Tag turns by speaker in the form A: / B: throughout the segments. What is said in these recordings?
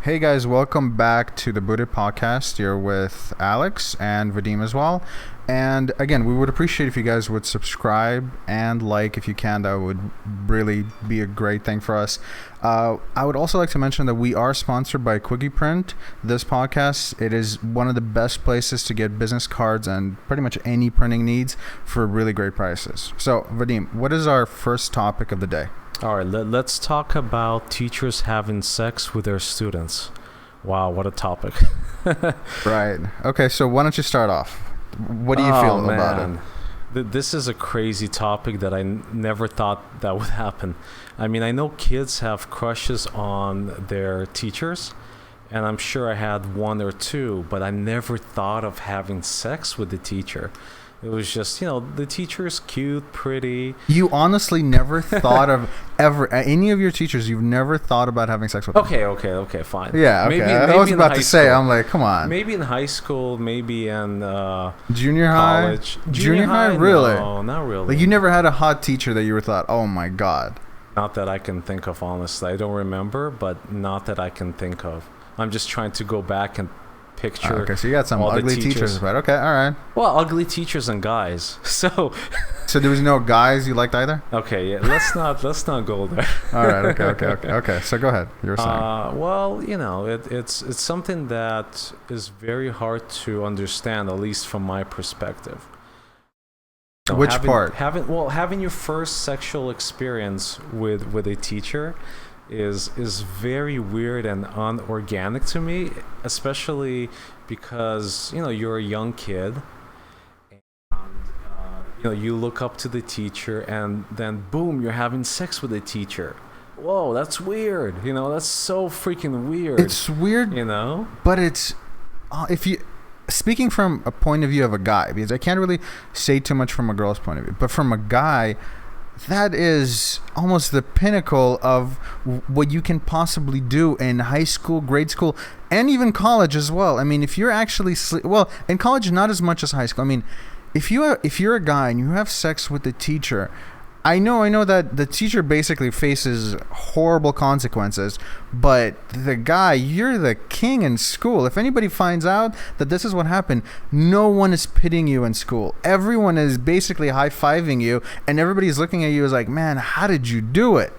A: Hey guys, welcome back to the Buddha Podcast. You're with Alex and Vadim as well. And again, we would appreciate if you guys would subscribe and like if you can. That would really be a great thing for us. I would also like to mention that we are sponsored by Quickie Print. This podcast, it is one of the best places to get business cards and pretty much any printing needs for really great prices. So, Vadim, what is our first topic of the day?
B: All right, let's talk about teachers having sex with their students. Wow, what a topic.
A: Right. Okay, so why don't you start off? What do you feel about it?
B: This is a crazy topic that I never thought that would happen. I mean, I know kids have crushes on their teachers, and I'm sure I had one or two, but I never thought of having sex with the teacher. It was just, the teacher is cute, pretty.
A: You honestly never thought of any of your teachers, you've never thought about having sex with them?
B: Okay, fine.
A: Yeah, okay.
B: Maybe
A: I was
B: in
A: about
B: high
A: to say,
B: school.
A: I'm like, come on.
B: Maybe in high school, maybe in
A: Junior
B: college.
A: high? Junior high? Really?
B: No, not really.
A: Like, you never had a hot teacher that you were thought, oh my God.
B: Not that I can think of, honestly. I don't remember, but not that I can think of. I'm just trying to go back and picture.
A: Okay, so you got some
B: all the
A: ugly teachers, but okay, all right.
B: Well, ugly teachers and guys. So
A: there was no guys you liked either?
B: okay, yeah, let's not go there.
A: All right, okay. So go ahead. You were saying.
B: Well, it's something that is very hard to understand, at least from my perspective.
A: Which part?
B: Having your first sexual experience with a teacher is very weird and unorganic to me, especially because you're a young kid, and you look up to the teacher, and then boom, you're having sex with the teacher. Whoa, that's weird. That's so freaking weird.
A: It's weird, but it's if you speaking from a point of view of a guy, because I can't really say too much from a girl's point of view, but from a guy, that is almost the pinnacle of what you can possibly do in high school, grade school, and even college as well. I mean, if you're actually in college, not as much as high school. I mean, if you're a guy and you have sex with the teacher, I know that the teacher basically faces horrible consequences, but the guy, you're the king in school. If anybody finds out that this is what happened, no one is pitying you in school. Everyone is basically high-fiving you, and everybody's looking at you as like, man, how did you do it?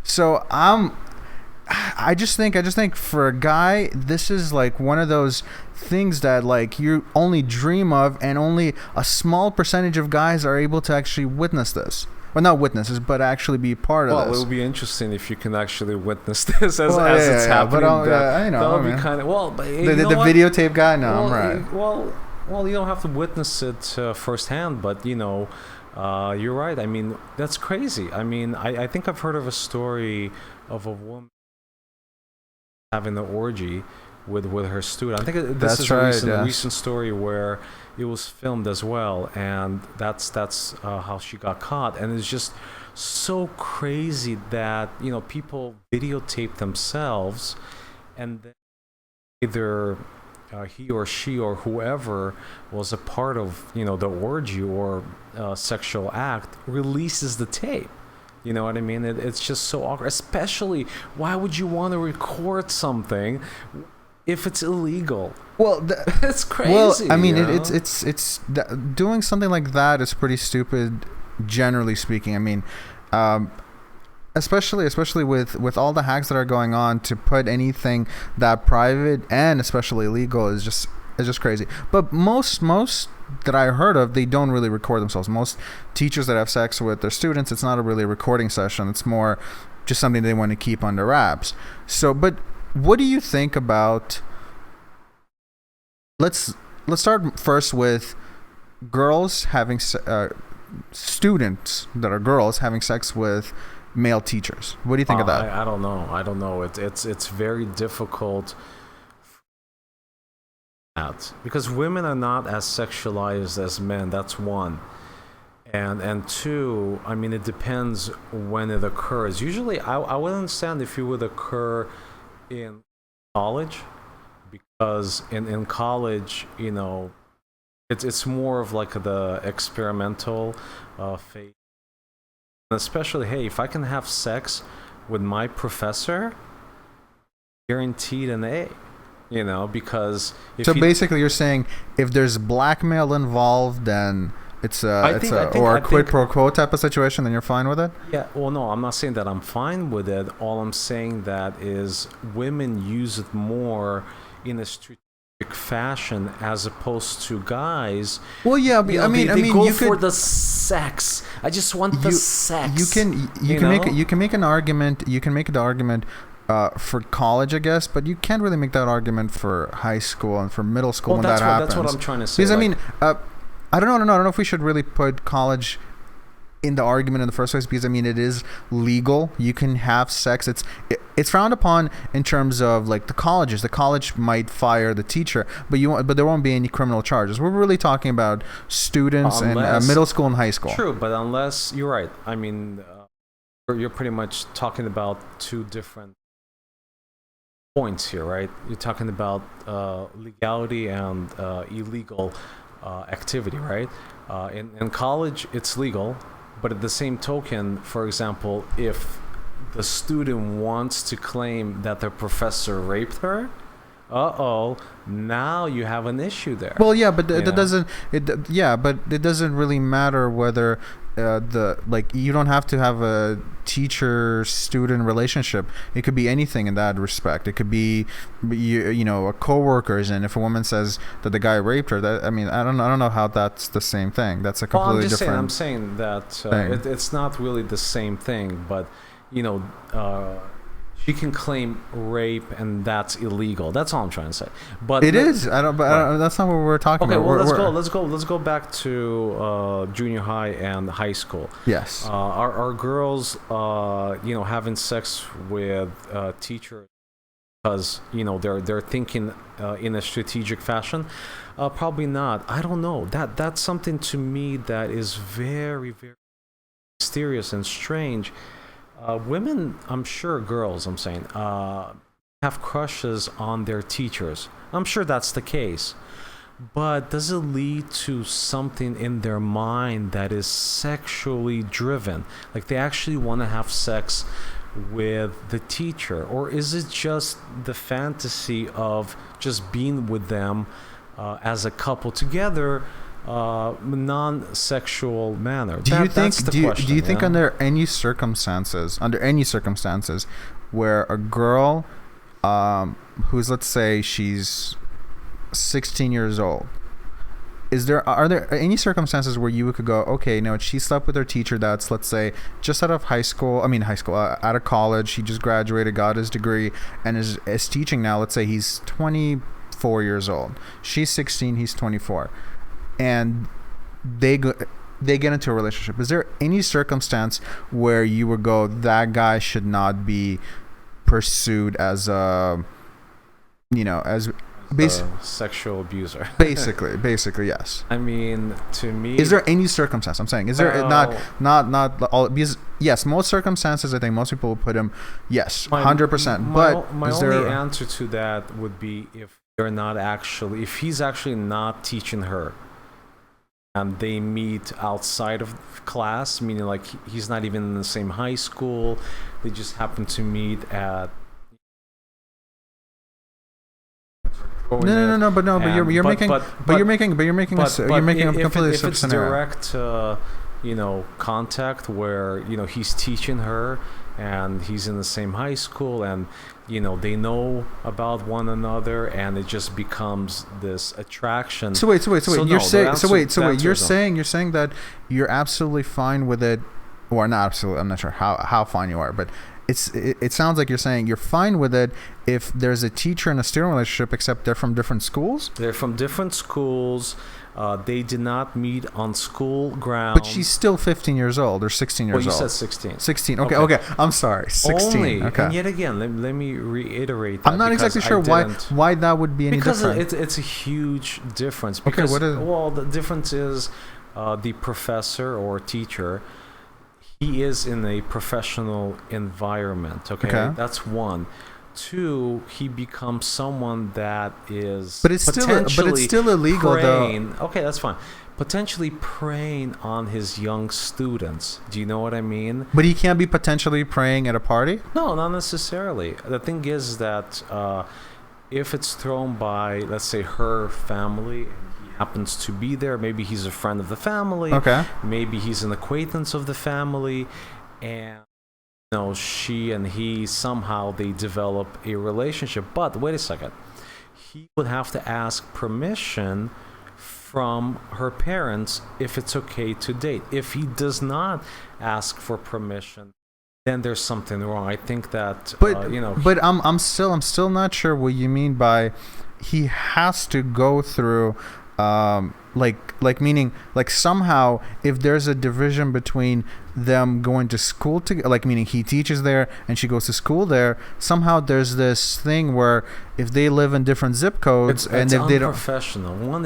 A: So I just think for a guy, this is like one of those things that like you only dream of, and only a small percentage of guys are able to actually witness this. Well, not witnesses, but actually be part of this.
B: Well, it would be interesting if you can actually witness this as it's happening.
A: But
B: that would be kind of but
A: the videotape guy. No, I'm right.
B: Well, you don't have to witness it firsthand, but you're right. I mean, that's crazy. I mean, I think I've heard of a story of a woman having an orgy with her student. I think this is a recent story where it was filmed as well, and that's how she got caught. And it's just so crazy that people videotape themselves, and then either he or she or whoever was a part of the orgy or sexual act releases the tape. You know what I mean? It's just so awkward. Especially, why would you want to record something if it's illegal?
A: Well,
B: it's crazy.
A: Well, I mean, it's doing something like that is pretty stupid, generally speaking. I mean, especially with all the hacks that are going on, to put anything that private and especially illegal is just crazy. But most that I heard of, they don't really record themselves. Most teachers that have sex with their students, it's not a really recording session. It's more just something they want to keep under wraps. So, but what do you think about? Let's start first with girls having students that are girls having sex with male teachers. What do you think of that?
B: I don't know. It's very difficult. Because women are not as sexualized as men. That's one. And two, I mean, it depends when it occurs. Usually, I would understand if it would occur in college, because in college, it's more of like the experimental phase. And especially, hey, if I can have sex with my professor, guaranteed an A. Because if
A: so basically you're saying if there's blackmail involved, then it's a quid pro quo type of situation, then you're fine with it?
B: Yeah, well, no, I'm not saying that I'm fine with it. All I'm saying that is women use it more in a strategic fashion as opposed to guys.
A: Well, yeah,
B: they go for the sex. I just want the sex.
A: You can make an argument. You can make the argument for college, I guess, but you can't really make that argument for high school and for middle school happens.
B: That's what I'm trying to say.
A: Because I don't know if we should really put college in the argument in the first place, because it is legal. You can have sex. It's frowned upon in terms of like the colleges. The college might fire the teacher, but there won't be any criminal charges. We're really talking about students in middle school and high school.
B: True, but unless you're right. You're pretty much talking about two different points here, right? You're talking about legality and illegal activity, right? In college, it's legal, but at the same token, for example, if the student wants to claim that their professor raped her, now you have an issue there.
A: Well, yeah, but but it doesn't really matter whether you don't have to have a teacher-student relationship. It could be anything in that respect. It could be a coworkers, and if a woman says that the guy raped her, I don't know how that's the same thing. That's a completely different.
B: I'm saying that it's not really the same thing, but she can claim rape, and that's illegal. That's all I'm trying to say. But
A: it is. That's not what we're talking about.
B: Well, let's go back to junior high and high school.
A: Yes.
B: Are girls, having sex with teachers because they're thinking in a strategic fashion? Probably not. I don't know. That's something to me that is very, very mysterious and strange. Women, I'm sure girls, I'm saying, have crushes on their teachers. I'm sure that's the case. But does it lead to something in their mind that is sexually driven? Like they actually want to have sex with the teacher? Or is it just the fantasy of just being with them as a couple together? Non-sexual manner.
A: Do you think under any circumstances where a girl who's, let's say she's 16 years old, are there any circumstances where you could go, okay, no, she slept with her teacher that's, let's say, just out of out of college, he just graduated, got his degree, and is teaching now. Let's say he's 24 years old, she's 16, he's 24, and they get into a relationship. Is there any circumstance where you would go, that guy should not be pursued as a
B: sexual abuser?
A: basically yes.
B: To me,
A: is there any circumstance? I'm saying, is there not all? Because yes, most circumstances, I think most people will put him 100%. But
B: my only answer to that would be if he's actually not teaching her, and they meet outside of class, meaning like he's not even in the same high school. They just happen to meet at.
A: But you're making a completely
B: if it's
A: scenario.
B: Direct, contact where he's teaching her, and he's in the same high school, and they know about one another, and it just becomes this attraction.
A: So wait. You're saying that you're absolutely fine with it, or not absolutely. I'm not sure how fine you are, but it sounds like you're saying you're fine with it if there's a teacher and a student relationship, except they're from different schools.
B: They're from different schools. They did not meet on school grounds.
A: But she's still 15 years old or 16 years old.
B: Well, you said 16.
A: 16. Okay. I'm sorry. 16.
B: Only.
A: Okay.
B: And yet again, let me reiterate that.
A: I'm not exactly sure why that would be any different.
B: Because it's a huge difference. Because,
A: what is?
B: Well, the difference is the professor or teacher, he is in a professional environment. Okay. That's one. Two, he becomes someone that is
A: but it's still illegal, though.
B: Okay, that's fine. potentially preying on his young students. Do you know what I mean?
A: But he can't be potentially praying at a party?
B: No, not necessarily. The thing is that if it's thrown by, let's say, her family, and he happens to be there, maybe he's a friend of the family,
A: Okay.
B: maybe he's an acquaintance of the family, and she and he somehow they develop a relationship. But wait a second, he would have to ask permission from her parents if it's okay to date. If he does not ask for permission, then there's something wrong. I think that
A: but I'm still not sure what you mean by he has to go through meaning somehow if there's a division between them going to school meaning he teaches there and she goes to school there, somehow there's this thing where if they live in different zip codes
B: it's
A: if they don't.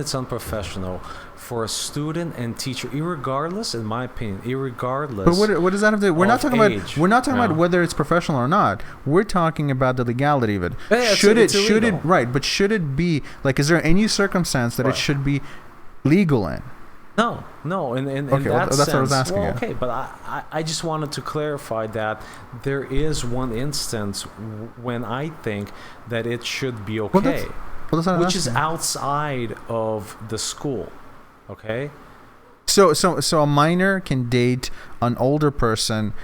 B: It's unprofessional for a student and teacher, irregardless, in my opinion, irregardless.
A: But what does that have to do? We're not talking about whether it's professional or not. We're talking about the legality of it.
B: Yeah,
A: should
B: it's
A: it
B: illegal.
A: right? But should it be is there any circumstance that it should be legal in?
B: No. In
A: okay,
B: that
A: that's
B: sense,
A: what I was asking.
B: Well, okay, but I just wanted to clarify that there is one instance when I think that it should be okay, which is outside of the school. Okay.
A: So a minor can date an older person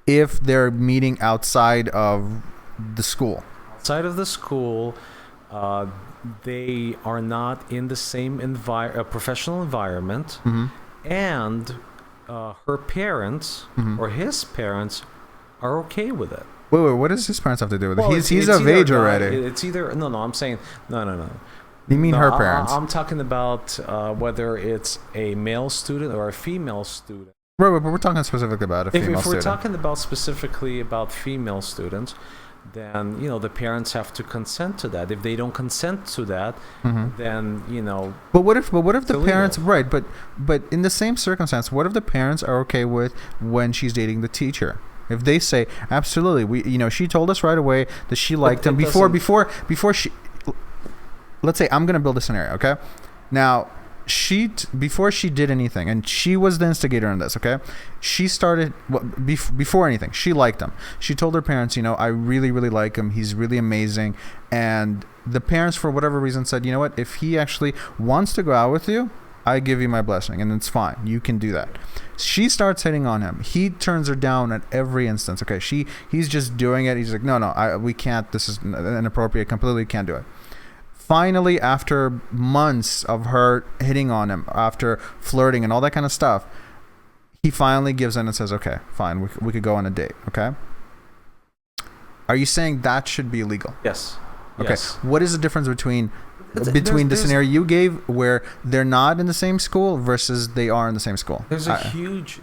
A: if they're meeting outside of the school.
B: Outside of the school, they are not in the same professional environment,
A: mm-hmm.
B: and her parents
A: mm-hmm.
B: or his parents are okay with it.
A: Wait, what does his parents have to do with it?
B: Well,
A: he's of age already.
B: It's either no. I'm saying no.
A: You mean her parents?
B: I'm talking about whether it's a male student or a female student.
A: Right, but we're talking specifically about a female student.
B: If we're talking about specifically about female students, then the parents have to consent to that. If they don't consent to that,
A: mm-hmm.
B: then
A: But what if the parents
B: illegal.
A: right? But in the same circumstance, what if the parents are okay with when she's dating the teacher? If they say absolutely, she told us right away that she liked him before she. Let's say I'm gonna build a scenario, okay? Now, before she did anything, and she was the instigator in this, okay? She started before anything. She liked him. She told her parents, I really, really like him. He's really amazing. And the parents, for whatever reason, said, you know what? If he actually wants to go out with you, I give you my blessing, and it's fine. You can do that. She starts hitting on him. He turns her down at every instance. Okay, he's just doing it. He's like, no, we can't. This is inappropriate. Completely can't do it. Finally, after months of her hitting on him, after flirting and all that kind of stuff, he finally gives in and says, okay, fine, we could go on a date, okay? Are you saying that should be illegal?
B: Yes.
A: Okay.
B: Yes.
A: What is the difference between the scenario you gave where they're not in the same school versus they are in the same school?
B: There's a huge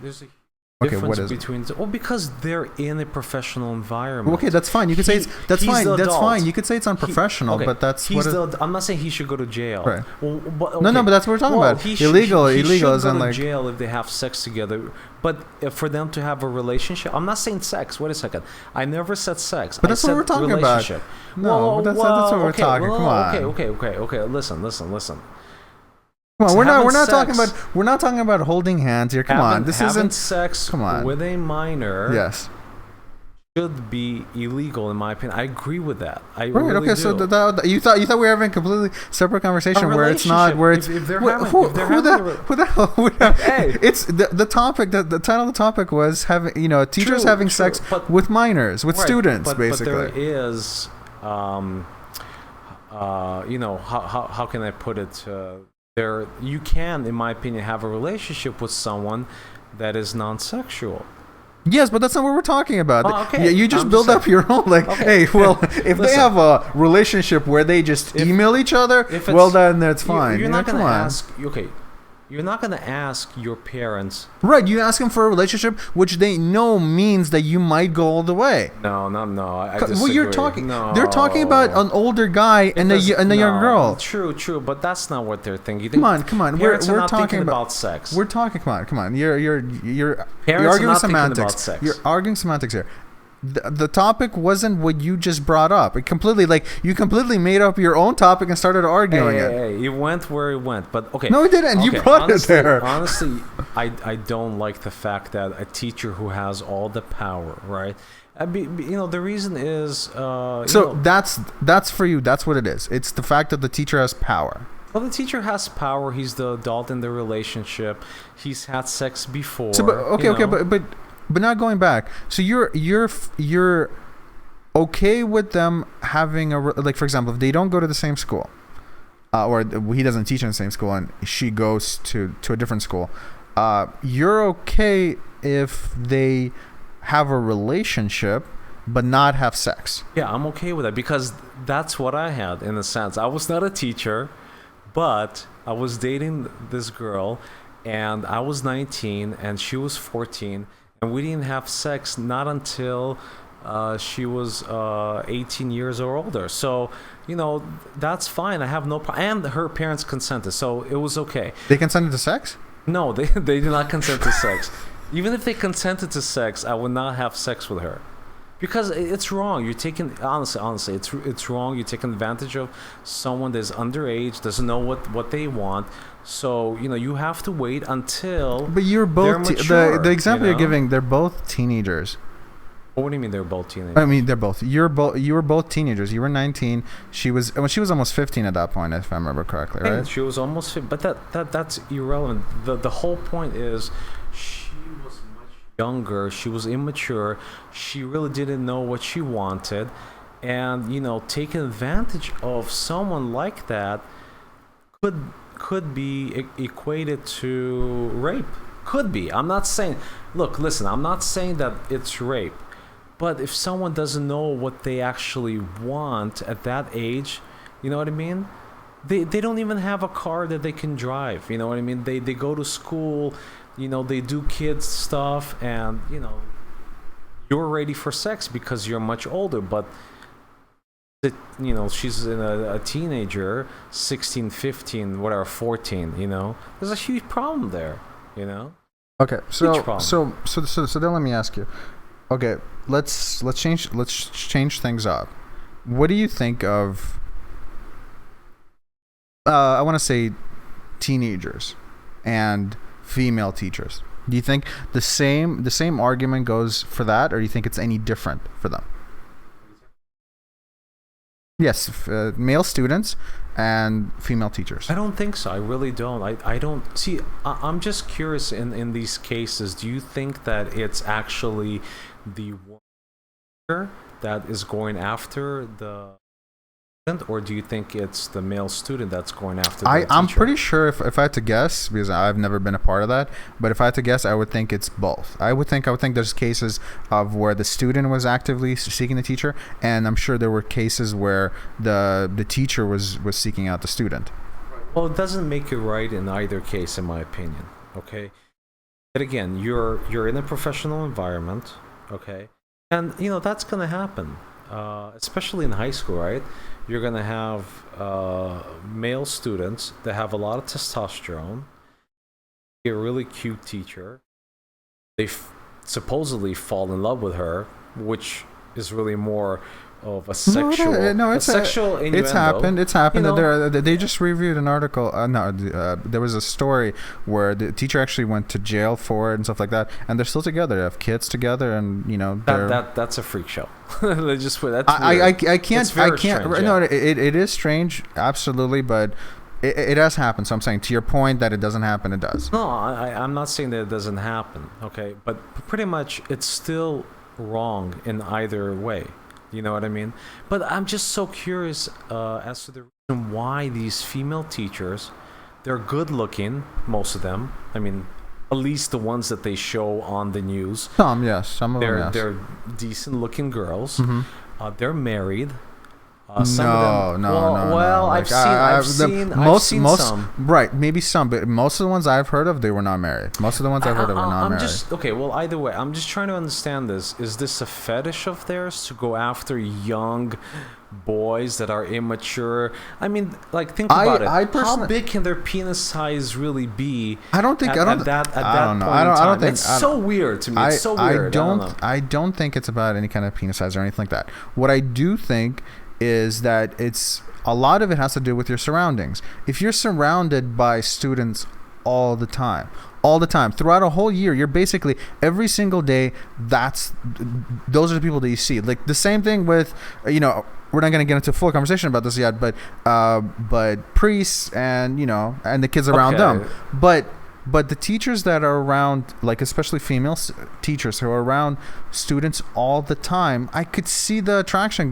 B: difference between because they're in a professional environment.
A: Okay, that's fine. You could say that's fine. You could say it's unprofessional, but that's
B: I'm not saying he should go to jail.
A: Right.
B: Well, but,
A: No, but that's what we're talking about. Illegal isn't
B: go
A: like
B: to jail if they have sex together. But for them to have a relationship, I'm not saying sex. Wait a second. I never said sex.
A: But that's what we're talking about. No, that's what we're talking. Come on.
B: Okay. Listen.
A: Come on, we're not talking about holding hands here. Come on, this isn't
B: sex.
A: Come on.
B: With a minor.
A: Yes.
B: Should be illegal in my opinion. I agree with that.
A: Right. Okay. Do. So you thought we were having a completely separate conversation where it's not where it's
B: who the
A: hell hey, it's the topic. The title of the topic was having teachers having sex with minors with students basically.
B: But there is how can I put it? You can, in my opinion, have a relationship with someone that is non-sexual.
A: Yes, but that's not what we're talking about.
B: Okay.
A: You just build up your own hey, well, if they have a relationship where they just email each other, well, then that's fine.
B: You're not going to ask. Okay. You're not going to ask your parents.
A: Right, you ask them for a relationship, which they know means that you might go all the way.
B: No. I disagree.
A: Well, you're talking. No. They're talking about an older guy and a young girl.
B: True, but that's not what they're thinking.
A: Come on. We're
B: talking about sex.
A: We're talking. Come on. You're
B: arguing
A: semantics.
B: Sex.
A: You're arguing semantics here. the topic wasn't what you just brought up. It completely, like, you completely made up your own topic and started arguing it.
B: Hey, it went where it went. But okay.
A: No, it didn't. You brought
B: honestly,
A: it there.
B: Honestly, I don't like the fact that a teacher who has all the power, right? The reason is
A: that's for you. That's what it is. It's the fact that the teacher has power.
B: Well, the teacher has power. He's the adult in the relationship. He's had sex before.
A: So, but not going back. So you're okay with them having like, for example, if they don't go to the same school, or he doesn't teach in the same school and she goes to a different school, you're okay if they have a relationship but not have sex.
B: Yeah, I'm okay with that because that's what I had in a sense. I was not a teacher, but I was dating this girl and I was 19 and she was 14 and we didn't have sex not until she was 18 years or older. So, that's fine. I have no problem. And her parents consented, so it was okay.
A: They consented to sex?
B: No, they did not consent to sex. Even if they consented to sex, I would not have sex with her. Because it's wrong. You're taking, honestly, it's wrong. You're taking advantage of someone that's underage, doesn't know what they want. So, you have to wait until.
A: But you're both, the example you're giving, they're both teenagers.
B: What do you mean they're both teenagers?
A: I mean, they're both. You were both teenagers. You were 19. She was almost 15 at that point, if I remember correctly, right?
B: And she was almost 15, but that's irrelevant. The whole point is she was much younger. She was immature. She really didn't know what she wanted, and taking advantage of someone like that could be equated to rape. Could be. I'm not saying. Look, listen. I'm not saying that it's rape. But if someone doesn't know what they actually want at that age, you know what I mean? They don't even have a car that they can drive, you know what I mean? They go to school, they do kids stuff, and, you're ready for sex because you're much older, but, she's a teenager, 16, 15, whatever, 14, There's a huge problem there,
A: Okay, so then let me ask you. Okay, let's change things up. What do you think of I want to say teenagers and female teachers? Do you think the same argument goes for that, or do you think it's any different for them? Yes, male students and female teachers.
B: I don't think so. I really don't. I don't see. I'm just curious. In these cases, do you think that it's actually the woman that is going after the student, or do you think it's the male student that's going after the teacher?
A: I'm pretty sure if I had to guess, because I've never been a part of that, but if I had to guess, I would think it's both. I would think there's cases of where the student was actively seeking the teacher, and I'm sure there were cases where the teacher was seeking out the student.
B: Well, it doesn't make it right in either case, in my opinion. Okay, but again, you're in a professional environment. Okay, and that's gonna happen, especially in high school, right? You're gonna have male students that have a lot of testosterone. A really cute teacher. They supposedly fall in love with her, which is really more of a sexual.
A: It's
B: sexual innuendo.
A: It's happened. They just reviewed an article. There was a story where the teacher actually went to jail for it and stuff like that, and they're still together. They have kids together, and
B: that's a freak show. They just that's
A: I can't.
B: Strange,
A: no, it is strange, absolutely, but. It has happened. So I'm saying, to your point that it doesn't happen, it does.
B: No, I'm not saying that it doesn't happen. Okay, but pretty much it's still wrong in either way. You know what I mean? But I'm just so curious as to the reason why these female teachers, they're good looking, most of them. I mean, at least the ones that they show on the news.
A: Some of them, yes.
B: They're decent looking girls.
A: Mm-hmm.
B: They're married. Some of them,
A: no.
B: I've
A: Like,
B: I've seen some.
A: Right, maybe some, but most of the ones I've heard of, they were not married. Most of the ones I've heard of were not married.
B: Okay, well, either way, I'm just trying to understand this. Is this a fetish of theirs to go after young boys that are immature? I mean, like, think about it. How big can their penis size really be?
A: I don't think
B: at that point in time? It's so weird to me. It's so weird.
A: I don't think it's about any kind of penis size or anything like that. What I do think is that it's a lot of it has to do with your surroundings. If you're surrounded by students all the time throughout a whole year, you're basically every single day, those are the people that you see. Like the same thing with, we're not going to get into a full conversation about this yet, but priests and and the kids around them, but the teachers that are around, like especially female teachers who are around students all the time, I could see the attraction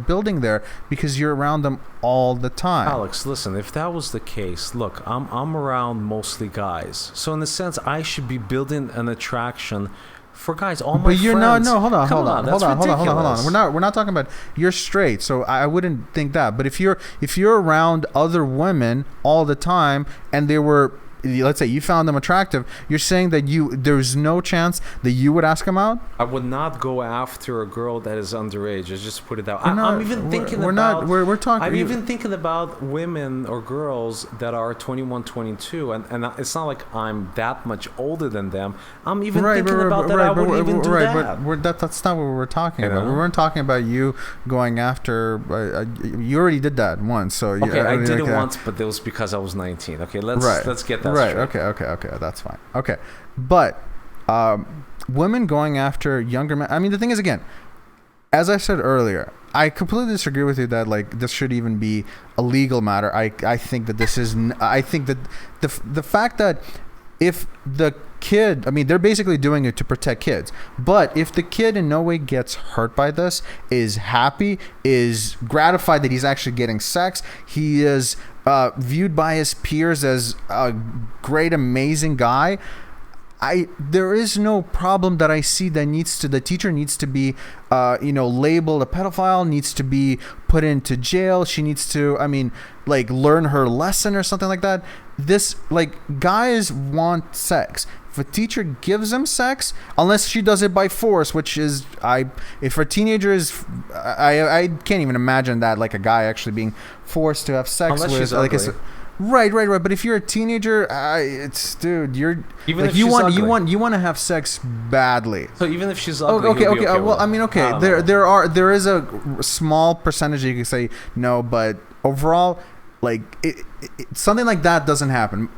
A: building there because you're around them all the time.
B: Alex, listen, if that was the case, look, I'm around mostly guys, so in a sense I should be building an attraction for guys. All my friends. But you're
A: hold on. We're not talking about, you're straight, so I wouldn't think that. But if you're around other women all the time and they were, let's say you found them attractive, you're saying that there's no chance that you would ask them out?
B: I would not go after a girl that is underage. Let's just put it that way. I'm even thinking about women or girls that are 21, 22, and it's not like I'm that much older than them. I'm even thinking about that. I wouldn't even do that.
A: But that's not what we were talking about. We weren't talking about you going after. You already did that once, so
B: okay, I did it once, but it was because I was 19. Okay, let's get that.
A: Right. Okay. That's fine. Okay, but women going after younger men. I mean, the thing is, again, as I said earlier, I completely disagree with you that this should even be a legal matter. I think that this is. I think that the fact that if the kid, I mean, they're basically doing it to protect kids. But if the kid in no way gets hurt by this, is happy, is gratified that he's actually getting sex, he is viewed by his peers as a great, amazing guy, there is no problem that I see that the teacher needs to be, labeled a pedophile, needs to be put into jail. She needs to, learn her lesson or something like that. Guys want sex. If a teacher gives them sex, unless she does it by force, which is, if a teenager is, I can't even imagine that, like a guy actually being forced to have sex
B: unless
A: with,
B: she's ugly.
A: Right. But if you're a teenager, you're
B: even if you
A: want to have sex badly.
B: So even if she's ugly,
A: okay. There is a small percentage you can say no, but overall, something like that doesn't happen.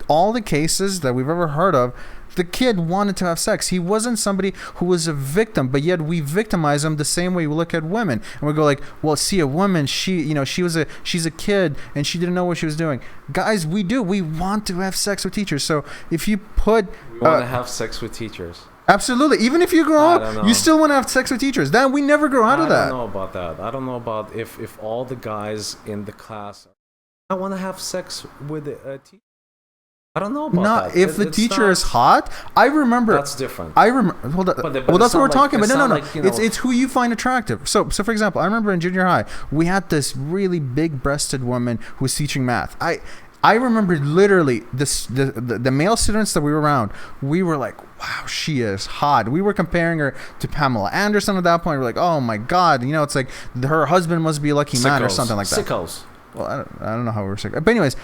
A: All the cases that we've ever heard of, the kid wanted to have sex. He wasn't somebody who was a victim, but yet we victimize him the same way we look at women, and we go well, see, a woman, she's a kid and she didn't know what she was doing. Guys, we want to have sex with teachers. So if you put,
B: we want to have sex with teachers.
A: Absolutely. Even if you grow up, you still want to have sex with teachers. Then we never grow out of that.
B: I don't know about that. I don't know about if all the guys in the class, I want to have sex with a teacher. I don't know about that.
A: If the teacher is hot. I remember.
B: That's different.
A: Hold on. Well, that's what we're talking about. No. It's who you find attractive. So for example, I remember in junior high, we had this really big-breasted woman who was teaching math. I remember literally the male students that we were around, we were like, wow, she is hot. We were comparing her to Pamela Anderson at that point. We're like, oh my God, it's like her husband must be a lucky man or something like that.
B: Sickos.
A: Well, I don't know how we were sick. But anyways,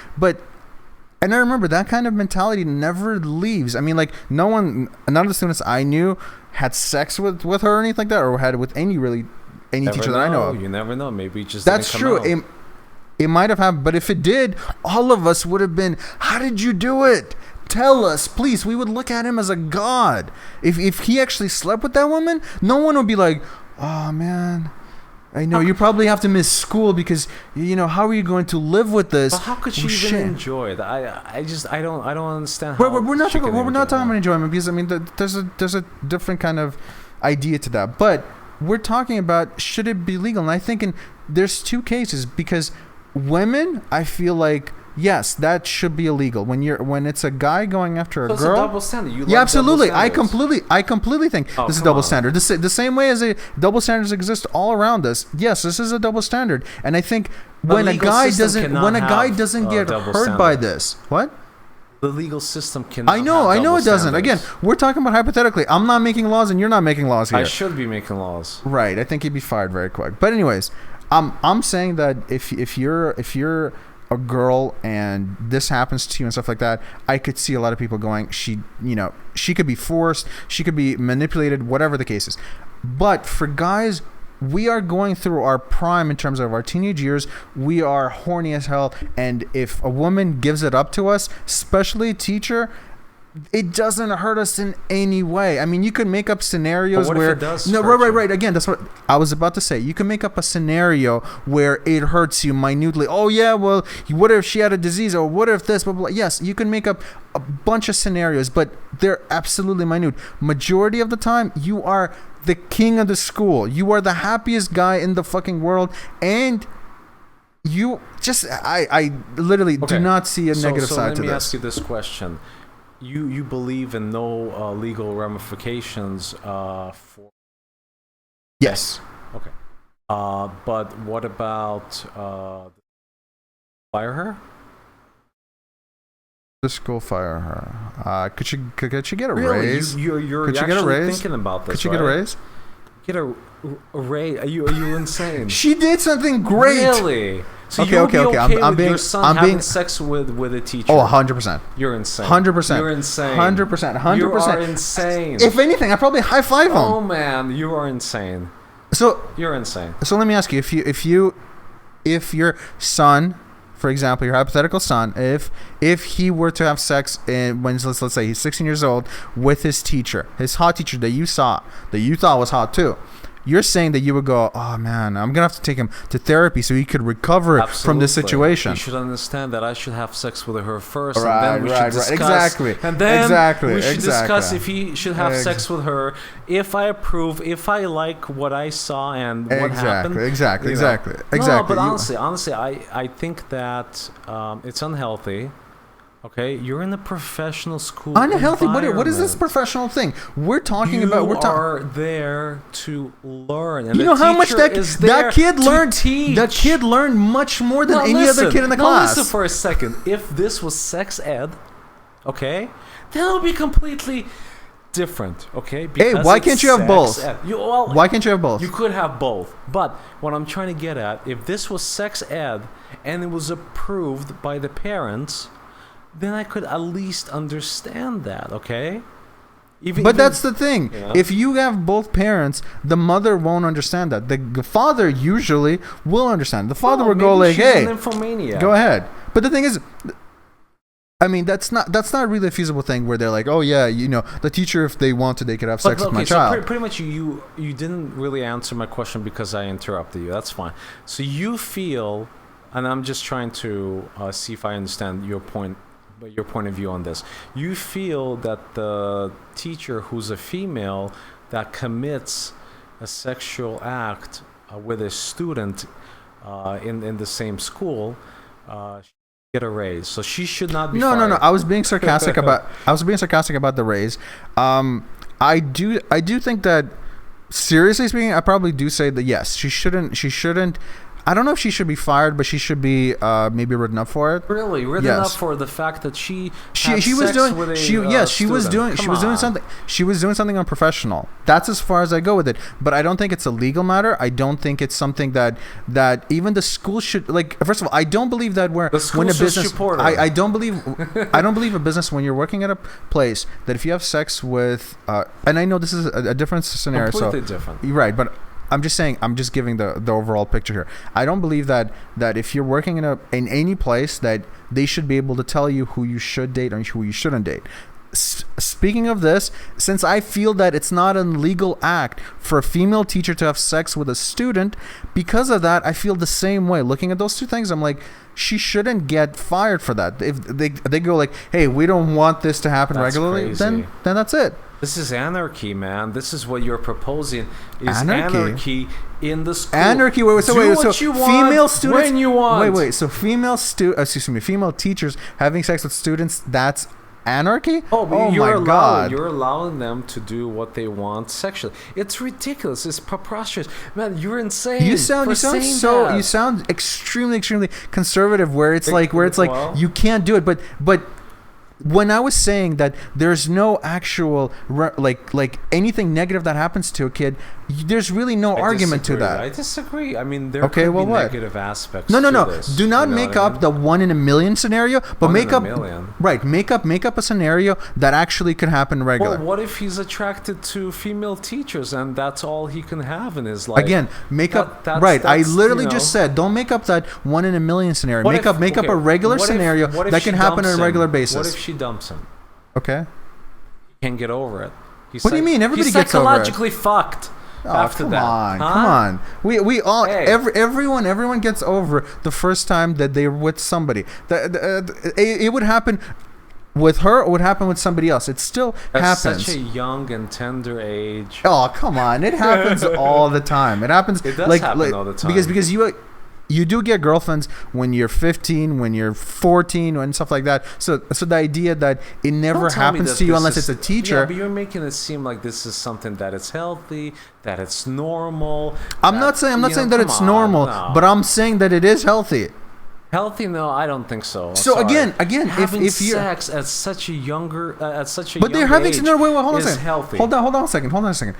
A: and I remember that kind of mentality never leaves. I mean, none of the students I knew had sex with her or anything like that, or had with any teacher that I know of.
B: You never know. Maybe it just
A: that's true. It might have happened, but if it did, all of us would have been, how did you do it? Tell us, please. We would look at him as a god. If he actually slept with that woman, no one would be like, oh man, I know you probably have to miss school because how are you going to live with this?
B: But how could she even enjoy it? I don't understand how.
A: We're not talking about enjoyment because there's a different kind of idea to that. But we're talking about, should it be legal? And I think there's two cases, because women, I feel like yes, that should be illegal. When it's a guy going after a girl,
B: it's a double standard.
A: Yeah, absolutely. I completely think this is a double standard. The same way as double standards exist all around us. Yes, this is a double standard, and I think when a guy doesn't get hurt by this, what?
B: The legal system cannot.
A: I know it doesn't. Again, we're talking about hypothetically. I'm not making laws, and you're not making laws here.
B: I should be making laws.
A: Right. I think you'd be fired very quick. But anyways, I'm saying that if you're a girl and this happens to you and stuff like that, I could see a lot of people going, she could be forced, she could be manipulated, whatever the case is. But for guys, we are going through our prime in terms of our teenage years. We are horny as hell, and if a woman gives it up to us, especially a teacher, it doesn't hurt us in any way. I mean, you can make up scenarios where right. Again, that's what I was about to say. You can make up a scenario where it hurts you minutely. Oh yeah, well, what if she had a disease, or what if this? Blah blah. Yes, you can make up a bunch of scenarios, but they're absolutely minute. Majority of the time, you are the king of the school. You are the happiest guy in the fucking world, and you just I literally do not see a negative side to this.
B: Let me ask you this question. You believe in no legal ramifications for...
A: Yes.
B: Okay. But what about fire her?
A: The school fire her. Could she get a
B: really?
A: raise?
B: You're
A: could she
B: actually
A: get a raise?
B: Thinking about this,
A: could she
B: right?
A: get a raise?
B: Get a raise? Are you insane?
A: She did something great.
B: Really? So
A: okay.
B: I'm being, your son having
A: sex
B: with a teacher?
A: Oh, 100%.
B: You're insane.
A: 100%.
B: You're insane.
A: 100%.
B: You are insane.
A: If anything, I probably high five him.
B: Oh man, you are insane.
A: So
B: you're insane.
A: So let me ask you: if your son, for example, your hypothetical son, if he were to have sex let's say he's 16 years old with his teacher, his hot teacher that you thought was hot too. You're saying that you would go, oh man, I'm gonna have to take him to therapy so he could recover from this situation.
B: You should understand that I should have sex with her first,
A: right,
B: and then we should discuss.
A: Exactly.
B: And then we should discuss if he should have sex with her. If I approve, if I like what I saw and what happened.
A: Exactly.
B: No, but honestly, I think that it's unhealthy. Okay, you're in a professional school.
A: Unhealthy? What is this professional thing? We're talking about.
B: You are there to learn. And
A: you know how much that kid learned. That kid learned much more than any other kid in the class.
B: Listen for a second. If this was sex ed, okay, then it would be completely different. Okay.
A: Hey, why can't you have both? Why can't you have both?
B: You could have both. But what I'm trying to get at, if this was sex ed and it was approved by the parents, then I could at least understand that, okay? But
A: that's the thing. You know? If you have both parents, the mother won't understand that. The father usually will understand. The father will go like, "Hey, go ahead." But the thing is, I mean, that's not really a feasible thing where they're like, "Oh yeah, the teacher, if they wanted, they could have sex with my child."
B: So pretty much, you didn't really answer my question because I interrupted you. That's fine. So you feel, and I'm just trying to see if I understand your point of view on this. You feel that the teacher who's a female that commits a sexual act with a student in the same school should get a raise. So she should not be fired.
A: No. I was being sarcastic about the raise. I do think that, seriously speaking, I probably do say that yes, she shouldn't. I don't know if she should be fired, but she should be maybe written up for it.
B: Really, written up for the fact that she was doing something unprofessional. That's as far as I go with it. But I don't think it's a legal matter. I don't think it's something that even the school should, like. First of all, I don't believe that when a business. I don't believe a business, when you're working at a place, that if you have sex with and I know this is a different scenario. Completely different.
A: You're right, but I'm just saying, I'm just giving the overall picture here. I don't believe that if you're working in any place, that they should be able to tell you who you should date or who you shouldn't date. Speaking of this, since I feel that it's not an legal act for a female teacher to have sex with a student, because of that, I feel the same way. Looking at those two things, I'm like, she shouldn't get fired for that. If they go like, hey, we don't want this to happen regularly, then that's it.
B: This is anarchy, man. This is what you're proposing. Is
A: Anarchy?
B: In the school.
A: Anarchy.
B: Do what you want,
A: female students.
B: when you want.
A: Wait. So female teachers having sex with students. That's anarchy.
B: Oh my God! You're allowing them to do what they want sexually. It's ridiculous. It's preposterous, man. You're insane.
A: You sound extremely conservative. Where it's like you can't do it, but. When I was saying that there's no actual like anything negative that happens to a kid, there's really no argument to that.
B: I disagree. I mean, there could be negative aspects.
A: No.
B: This,
A: Do not make up the 1 in a million scenario, but make up a scenario that actually could happen regularly.
B: Well, what if he's attracted to female teachers and that's all he can have in his life?
A: Again, I literally just said don't make up that 1 in a million scenario. Make up a regular scenario that can happen on a regular basis.
B: What if she dumps him?
A: Okay.
B: He can't get over it.
A: What do you mean? Everybody gets over it.
B: He's psychologically fucked.
A: Oh,
B: after
A: come
B: that.
A: on, come on. We all, everyone gets over the first time that they're with somebody. It would happen with her, or it would happen with somebody else. It still happens.
B: At such a young and tender age.
A: Oh, come on. It happens all the time. It happens.
B: It does happen all the time.
A: Because you do get girlfriends when you're 15, when you're 14, and stuff like that. So the idea that it never happens to you unless it's a teacher.
B: Yeah, but you're making it seem like this is something that it's healthy, that it's normal.
A: I'm not saying that it's normal, but I'm saying that it is healthy.
B: Healthy? No, I don't think so.
A: So again,
B: having
A: if you
B: sex at such a younger
A: but they're having
B: age
A: hold on a second.
B: Healthy.
A: Hold on a second.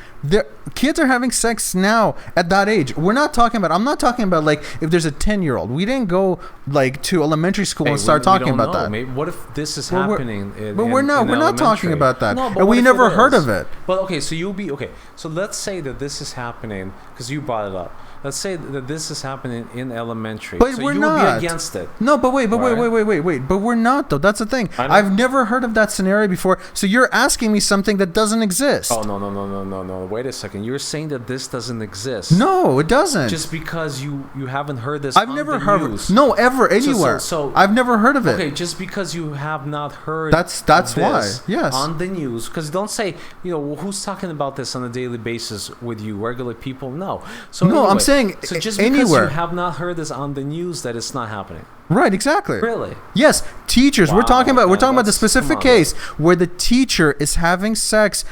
A: Kids are having sex now at that age. I'm not talking about like if there's a 10-year-old. We didn't go like to elementary school and start talking about that.
B: Maybe, what if this is happening?
A: We're not talking about that.
B: No,
A: and we never heard of it.
B: But so let's say that this is happening because you brought it up. Let's say that this is happening in elementary.
A: But
B: so
A: we're
B: you
A: not.
B: would be against it.
A: No, but wait. But we're not, though. That's the thing. I've never heard of that scenario before. So you're asking me something that doesn't exist.
B: Oh, no. Wait a second. You're saying that this doesn't exist.
A: No, it doesn't.
B: Just because you haven't heard this
A: I've never heard of it. No, ever, anywhere. So I've never heard of it.
B: Okay, just because you have not heard
A: That's why. Yes.
B: On the news. Because don't say, who's talking about this on a daily basis with you, regular people? No. So
A: no,
B: anyway,
A: I'm saying
B: so just
A: anywhere.
B: Because you have not heard this on the news that it's not happening.
A: Right, exactly.
B: Really?
A: Yes, teachers.
B: Wow,
A: we're talking about the specific case where the teacher is having sex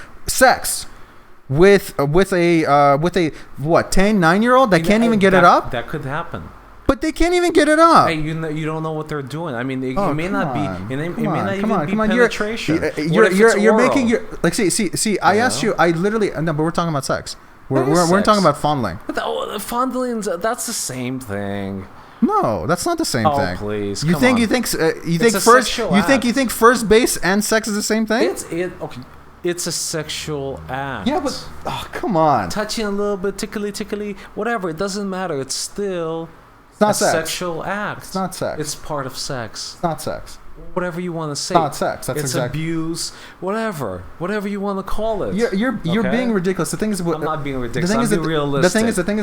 A: with a 9-year-old that can't even get it up.
B: That could happen.
A: But they can't even get it up.
B: Hey, you don't know what they're doing. I mean, it may not be. It may not even be
A: on.
B: penetration.
A: You're making your like. See. I asked you. I literally no, but we're talking about sex. We're talking about fondling.
B: But fondling, that's the same thing.
A: No, that's not the same thing.
B: Oh, please.
A: You think first base and sex is the same thing?
B: Okay. It's a sexual act.
A: Yeah, but come on.
B: Touching a little bit, tickly, whatever. It doesn't matter. It's still
A: a
B: sexual act.
A: It's not sex.
B: It's part of sex.
A: It's not sex.
B: Whatever you want to say.
A: It's not sex.
B: It's abuse. Whatever you want to call it.
A: You're being ridiculous. The thing is,
B: I'm not being ridiculous. I'm being realistic.
A: The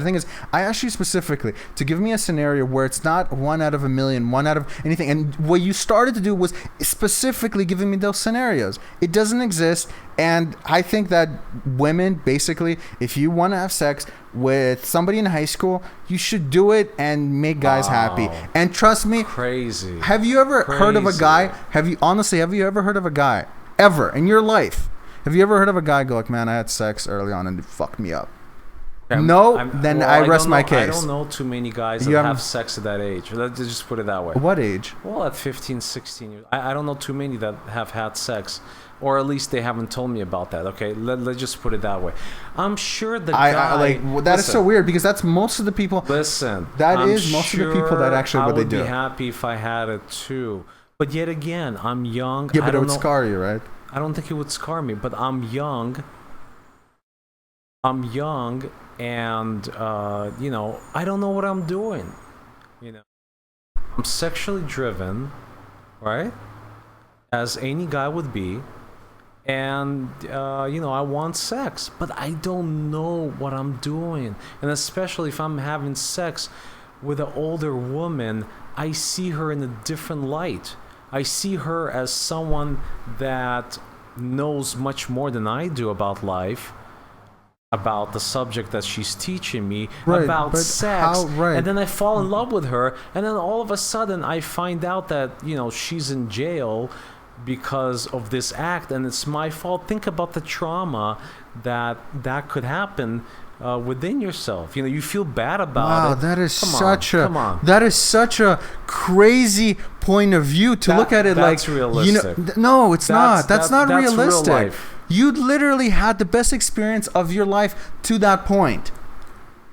A: thing is, I asked you specifically to give me a scenario where it's not 1 out of a million, 1 out of anything. And what you started to do was specifically giving me those scenarios. It doesn't exist. And I think that women, basically, if you want to have sex with somebody in high school, you should do it and make guys happy. And trust me,
B: crazy.
A: Have you ever heard of a guy? Have you ever heard of a guy ever in your life? Have you ever heard of a guy go like, "Man, I had sex early on and it fucked me up"? I rest my case.
B: I don't know too many guys that have sex at that age. Let's just put it that way.
A: What age?
B: Well, at 15, 16 years. I don't know too many that have had sex. Or at least they haven't told me about that. Okay, let's just put it that way. I'm sure the guy.
A: That is so weird because that's most of the people.
B: Listen,
A: that is most of the people that actually what they do.
B: I would be happy if I had it too. But yet again, I'm young.
A: Yeah, but it would scar you, right?
B: I don't think it would scar me, but I'm young. And I don't know what I'm doing. I'm sexually driven, right? As any guy would be. And I want sex, but I don't know what I'm doing. And especially if I'm having sex with an older woman, I see her in a different light. I see her as someone that knows much more than I do about life, about the subject that she's teaching me, about sex, and then I fall in love with her, and then all of a sudden I find out that, you know, she's in jail because of this act, and it's my fault. Think about the trauma that could happen within yourself. You know, you feel bad about it.
A: Wow, that is that is such a crazy point of view to look at it. That's like realistic. You know, no, it's not. That's not realistic. Real life. You literally had the best experience of your life to that point.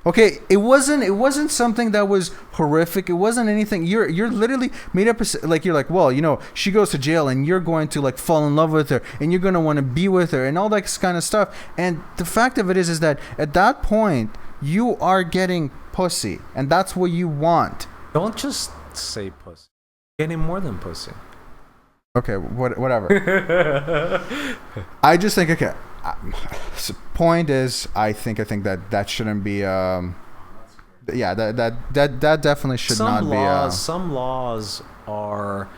A: Okay, it wasn't something that was horrific. It wasn't anything. You're literally made up like, you're like, well, you know, she goes to jail and you're going to like fall in love with her and you're going to want to be with her and all that kind of stuff. And the fact of it is that at that point you are getting pussy, and that's what you want.
B: Don't just say pussy. Getting more than pussy.
A: Okay, whatever. I just think, okay, point is, I think that shouldn't be, yeah, that definitely should not be.
B: Some laws are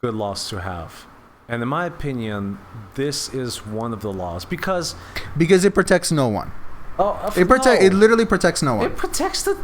B: good laws to have. And in my opinion, this is one of the laws because
A: it protects no one. It literally protects no one.
B: It protects the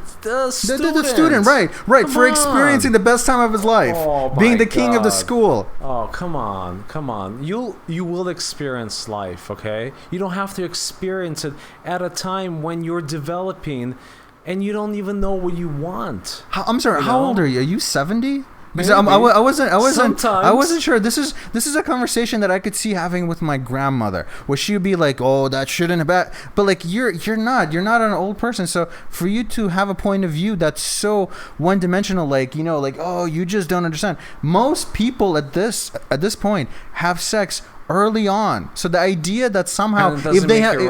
B: student.
A: The student, right, for experiencing the best time of his life, being the king of the school.
B: Oh, come on. You will experience life, okay? You don't have to experience it at a time when you're developing, and you don't even know what you want.
A: I'm sorry. How old are you? Are you 70? Because I wasn't sure. This is a conversation that I could see having with my grandmother, where she would be like, "Oh, that shouldn't have been." But like, you're not an old person, so for you to have a point of view that's so one-dimensional, like, you know, like, oh, you just don't understand. Most people at this point have sex early on, so the idea that somehow if they have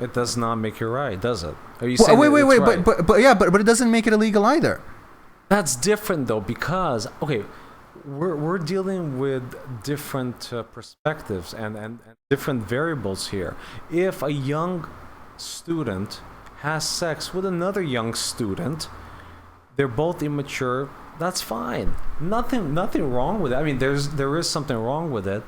B: it does not make you right, does it? Are you saying
A: wait, right? but it doesn't make it illegal either.
B: That's different though, because we're dealing with different perspectives and different variables here. If a young student has sex with another young student, they're both immature. That's fine. Nothing wrong with it. I mean, there is something wrong with it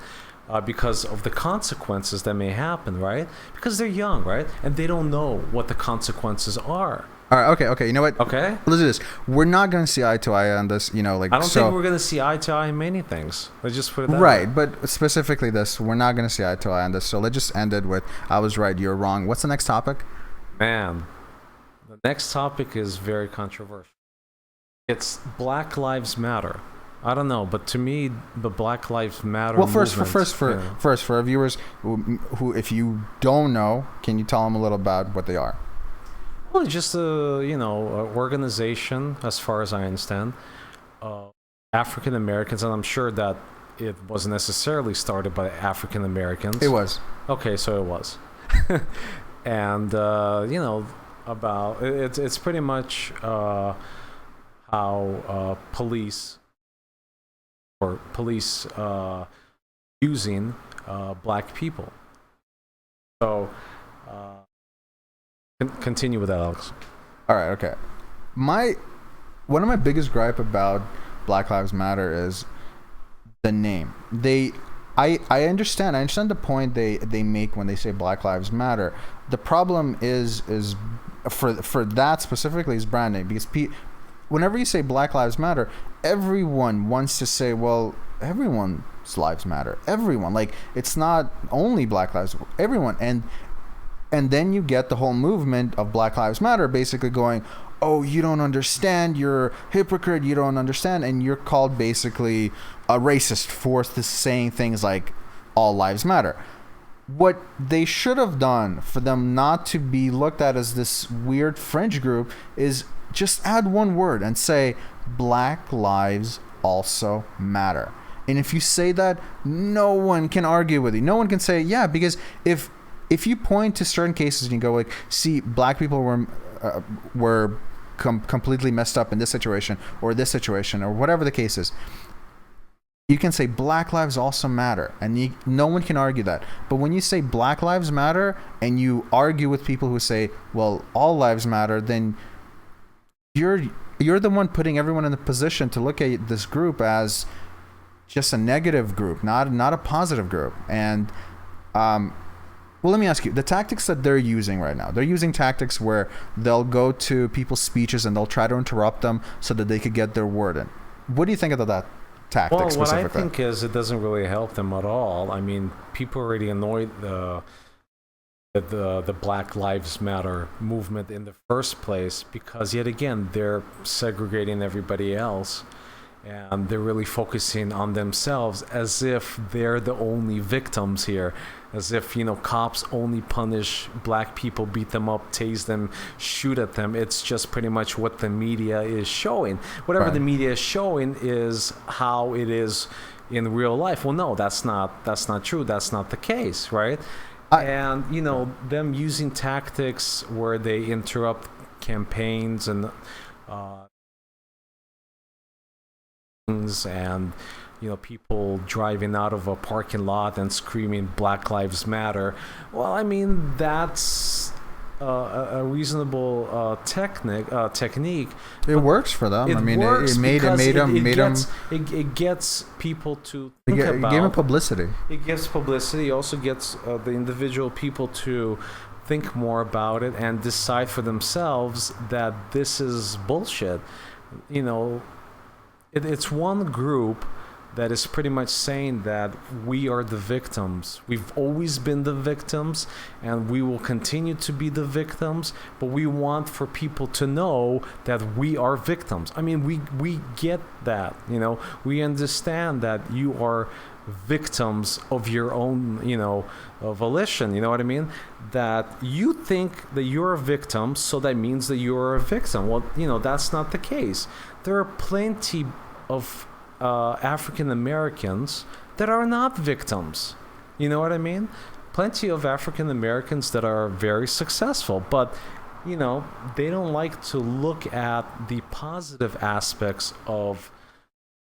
B: because of the consequences that may happen, right? Because they're young, right, and they don't know what the consequences are.
A: All right, okay. You know what?
B: Okay.
A: Let's do this. We're not going to see eye to eye on this, you know, like.
B: I don't think we're going to see eye to eye in many things. Let's just put it that way.
A: Right, but specifically this, we're not going to see eye to eye on this. So let's just end it with, I was right, you're wrong. What's the next topic?
B: Man, the next topic is very controversial. It's Black Lives Matter. I don't know, but to me, the Black Lives Matter.
A: Well, first, for our viewers who, if you don't know, can you tell them a little about what they are?
B: Well, it's just a organization, as far as I understand, African Americans, and I'm sure that it wasn't necessarily started by African Americans.
A: It was.
B: Okay, so it was, and about it's pretty much how police using black people. So. Continue with that, Alex.
A: All right, okay. One of my biggest gripe about Black Lives Matter is the name. I understand the point they make when they say Black Lives Matter. The problem is for that specifically is branding, because whenever you say Black Lives Matter, everyone wants to say, well, everyone's lives matter. Everyone, like, it's not only Black Lives, everyone. And then you get the whole movement of Black Lives Matter basically going, oh, you don't understand, you're a hypocrite, you don't understand, and you're called basically a racist for saying things like all lives matter. What they should have done for them not to be looked at as this weird fringe group is just add one word and say Black lives also matter. And if you say that, no one can argue with you. No one can say, yeah, because if you point to certain cases and you go like, see, black people were completely messed up in this situation or whatever the case is, you can say Black lives also matter, and no one can argue that. But when you say Black lives matter and you argue with people who say, well, all lives matter, then you're the one putting everyone in the position to look at this group as just a negative group, not a positive group. And well, let me ask you, the tactics that they're using right now, they're using tactics where they'll go to people's speeches and they'll try to interrupt them so that they could get their word in. What do you think of that tactic specifically?
B: What I think is it doesn't really help them at all. I mean, people are already annoyed the Black Lives Matter movement in the first place because, yet again, they're segregating everybody else. And they're really focusing on themselves as if they're the only victims here. As if, cops only punish black people, beat them up, tase them, shoot at them. It's just pretty much what the media is showing. Whatever the media is showing is how it is in real life. Well, no, that's not true. That's not the case, right? And, them using tactics where they interrupt campaigns and and people driving out of a parking lot and screaming Black Lives Matter. Well, I mean, that's a reasonable technique.
A: It works for them.
B: It gets people to think about.
A: It gave them publicity.
B: It gives publicity. It also gets the individual people to think more about it and decide for themselves that this is bullshit. It's one group that is pretty much saying that we are the victims. We've always been the victims, and we will continue to be the victims, but we want for people to know that we are victims. I mean, we get that, we understand that you are victims of your own, volition, you know what I mean? That you think that you're a victim, so that means that you're a victim. Well, that's not the case. There are plenty of African Americans that are not victims. You know what I mean? Plenty of African Americans that are very successful, but they don't like to look at the positive aspects of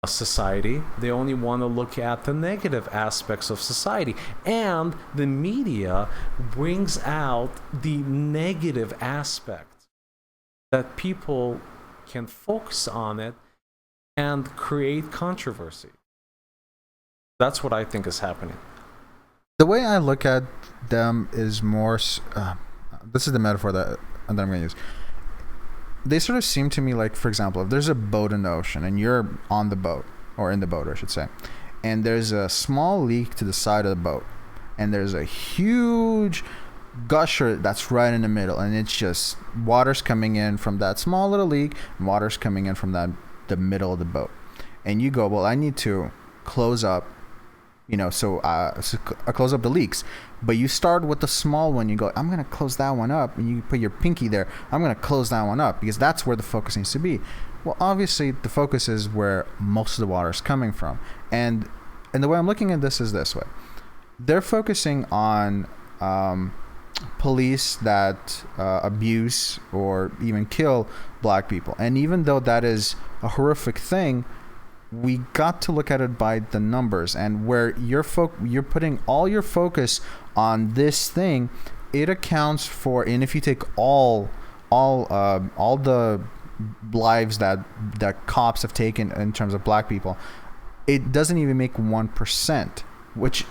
B: society. They only want to look at the negative aspects of society, and the media brings out the negative aspect that people can focus on it and create controversy. That's what I think is happening.
A: The way I look at them is more this is the metaphor that I'm going to use. They sort of seem to me like, for example, if there's a boat in the ocean and you're on the boat, or in the boat I should say, and there's a small leak to the side of the boat, and there's a huge gusher that's right in the middle, and it's just water's coming in from that small little leak, and water's coming in from the middle of the boat, and you go, well, I need to close up, so I close up the leaks. But you start with the small one. You go, I'm going to close that one up. And you put your pinky there. I'm going to close that one up because that's where the focus needs to be. Well, obviously, the focus is where most of the water is coming from. And the way I'm looking at this is this way. They're focusing on police that abuse or even kill black people. And even though that is a horrific thing, we got to look at it by the numbers, and where you're putting all your focus on this thing, it accounts for, and if you take all the lives that cops have taken in terms of black people, it doesn't even make 1%, which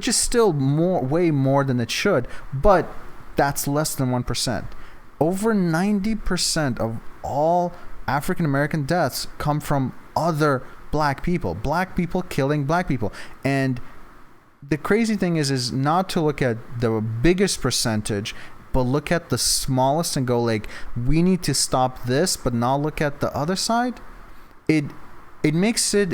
A: is still way more than it should, but that's less than 1%. Over 90% of all African American deaths come from other black people killing black people. And the crazy thing is not to look at the biggest percentage, but look at the smallest and go like, we need to stop this, but not look at the other side. It makes it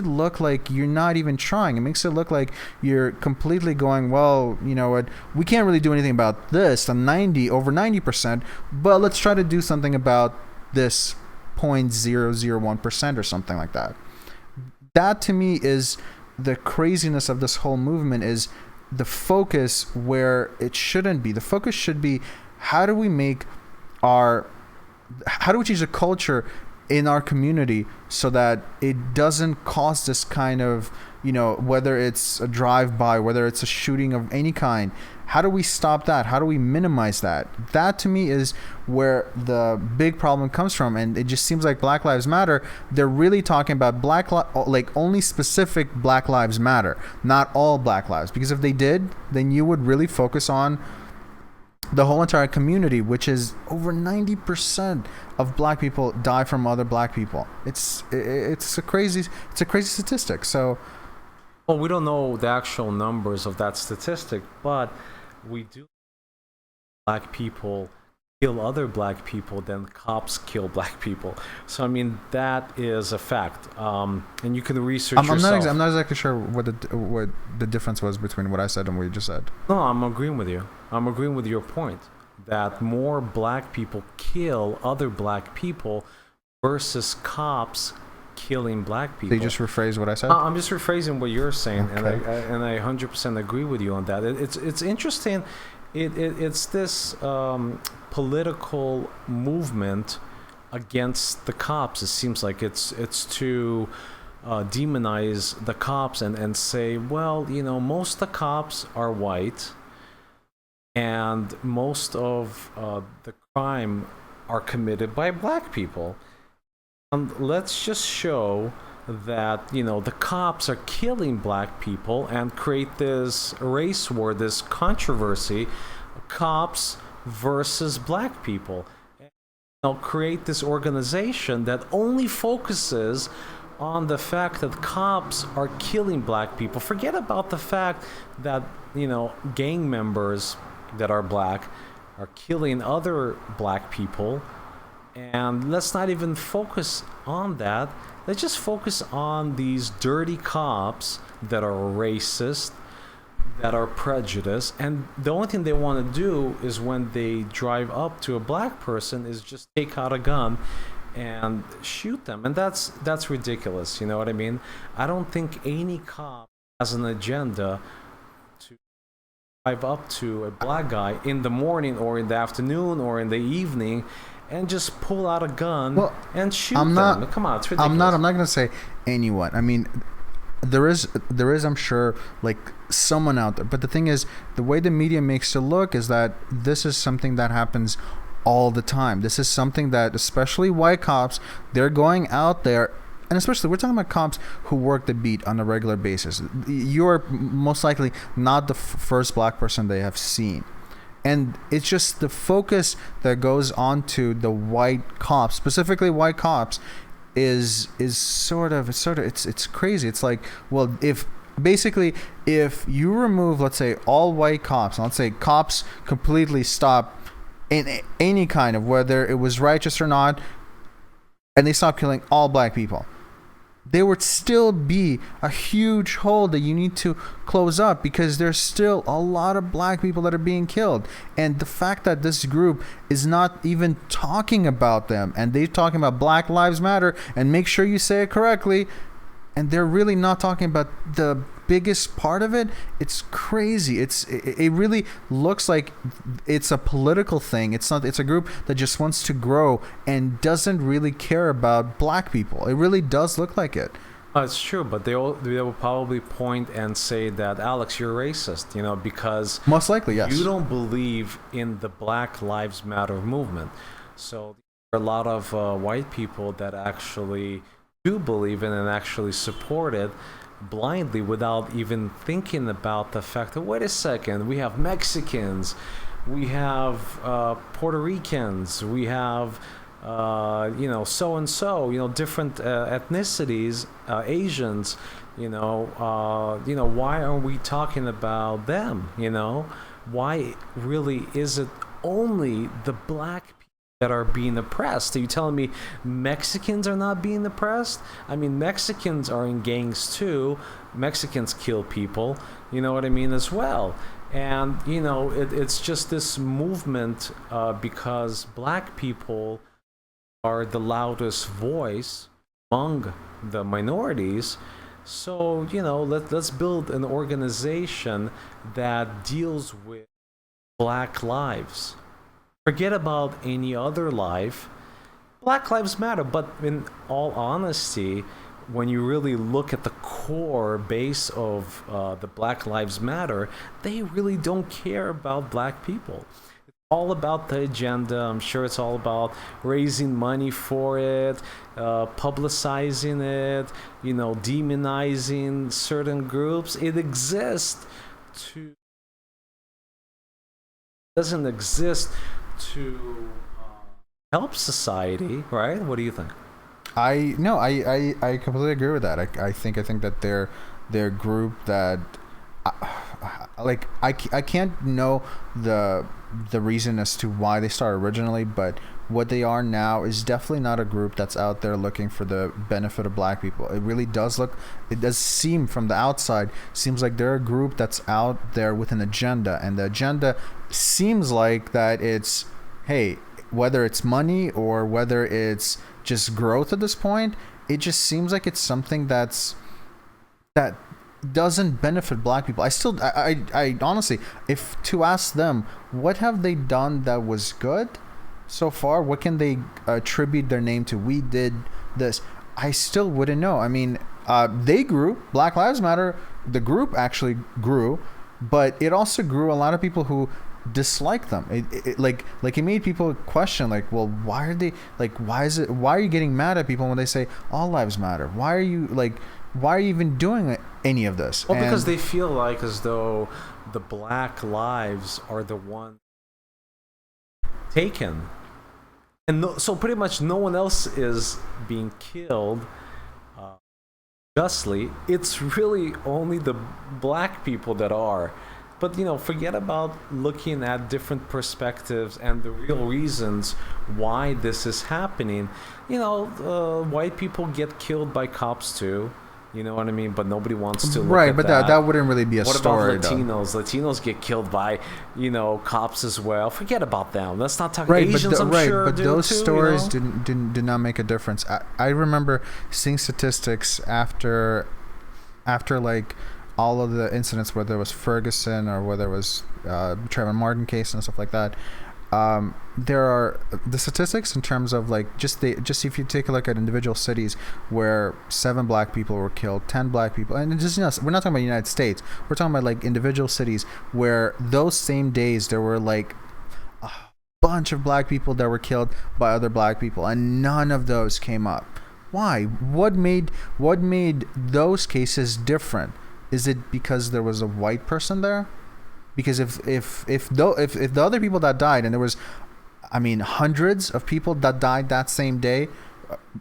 A: look like you're not even trying. It makes it look like you're completely going, well, you know what, we can't really do anything about this, over 90%, but let's try to do something about this 0.001% or something like that. That to me is the craziness of this whole movement, is the focus where it shouldn't be. The focus should be, how do we change the culture in our community so that it doesn't cause this kind of, whether it's a drive-by, whether it's a shooting of any kind. How do we stop that? How do we minimize that? That to me is where the big problem comes from. And it just seems like Black Lives Matter, they're really talking about like only specific Black Lives Matter, not all Black lives. Because if they did, then you would really focus on the whole entire community, which is over 90% of Black people die from other Black people. It's a crazy statistic. So,
B: well, we don't know the actual numbers of that statistic, but we do. Black people kill other Black people, then cops kill Black people. So I mean that is a fact, and you can research yourself.
A: I'm not exactly sure what the difference was between what I said and what you just said.
B: No, I'm agreeing with you. I'm agreeing with your point that more Black people kill other Black people versus cops killing Black people.
A: They just rephrase what I said?
B: I'm just rephrasing what you're saying,
A: okay.
B: and I 100% agree with you on that. It's interesting. It's this political movement against the cops. It seems like it's to demonize the cops and say, well, most of the cops are white, and most of the crime are committed by Black people. And let's just show that the cops are killing Black people and create this race war, this controversy, cops versus Black people. And create this organization that only focuses on the fact that cops are killing Black people. Forget about the fact that gang members that are Black are killing other Black people. And let's not even focus on that. Let's just focus on these dirty cops that are racist, that are prejudiced, and the only thing they want to do is when they drive up to a Black person is just take out a gun and shoot them. And that's ridiculous, you know what I mean? I don't think any cop has an agenda to drive up to a Black guy in the morning or in the afternoon or in the evening and just pull out a gun and shoot them. Come on, it's ridiculous.
A: I'm not going to say anyone. I mean, there is, I'm sure, like someone out there. But the thing is, the way the media makes it look is that this is something that happens all the time. This is something that, especially white cops, they're going out there. And especially, we're talking about cops who work the beat on a regular basis. You're most likely not the first Black person they have seen. And it's just the focus that goes on to the white cops, specifically white cops, is sort of it's crazy. It's like, well, if you remove, let's say, all white cops, let's say cops completely stop in any kind of, whether it was righteous or not, and they stop killing all Black people, there would still be a huge hole that you need to close up, because there's still a lot of Black people that are being killed. And the fact that this group is not even talking about them, and they're talking about Black Lives Matter, and make sure you say it correctly, and they're really not talking about the biggest part of it, it's crazy. It really looks like it's a political thing. It's not. It's a group that just wants to grow and doesn't really care about Black people. It really does look like it.
B: It's true, but they will probably point and say that, Alex, you're racist, because
A: most likely, yes,
B: you don't believe in the Black Lives Matter movement. So there are a lot of white people that actually do believe in and actually support it blindly without even thinking about the fact that, wait a second, we have Mexicans, we have Puerto Ricans, we have so and so, different ethnicities, Asians, why are we talking about them? Why really is it only the Black people that are being oppressed? Are you telling me Mexicans are not being oppressed? I mean, Mexicans are in gangs too. Mexicans kill people, you know what I mean, as well. And, it's just this movement because Black people are the loudest voice among the minorities. So, let's build an organization that deals with Black lives. Forget about any other life. Black Lives Matter, but in all honesty, when you really look at the core base of the Black Lives Matter, they really don't care about black people. It's all about the agenda. I'm sure it's all about raising money for it, publicizing it, demonizing certain groups. It exists to doesn't exist to help society, right? What do you think?
A: I completely agree with that. I think that they're a group that I can't know the reason as to why they started originally, but what they are now is definitely not a group that's out there looking for the benefit of black people. It does seem from the outside, seems like they're a group that's out there with an agenda, and the agenda seems like that it's, hey, whether it's money or whether it's just growth at this point, it just seems like it's something that doesn't benefit black people. I honestly, if to ask them, what have they done that was good so far? What can they attribute their name to? We did this. I still wouldn't know. I mean, they grew. Black Lives Matter, the group actually grew, but it also grew a lot of people who dislike them. It made people question, like, well, why are they, like, why are you getting mad at people when they say all lives matter? Why are you even doing any of this?
B: Well, because they feel like as though the black lives are the one taken, and so pretty much no one else is being killed justly. It's really only the black people that are. But forget about looking at different perspectives and the real reasons why this is happening. White people get killed by cops too. You know what I mean? But nobody wants to look
A: right,
B: at
A: but that wouldn't really be a story.
B: What about Latinos? Though. Latinos get killed by, cops as well. Forget about them. Let's not talk Asians.
A: But those stories did not make a difference. I remember seeing statistics after like all of the incidents, whether it was Ferguson or whether it was Trayvon Martin case and stuff like that. There are the statistics in terms of like just if you take a look at individual cities where 7 black people were killed, 10 black people, and just we're not talking about the United States. We're talking about like individual cities where those same days there were like a bunch of black people that were killed by other black people, and none of those came up. Why? What made those cases different? Is it because there was a white person there? Because if the other people that died, and there was, hundreds of people that died that same day,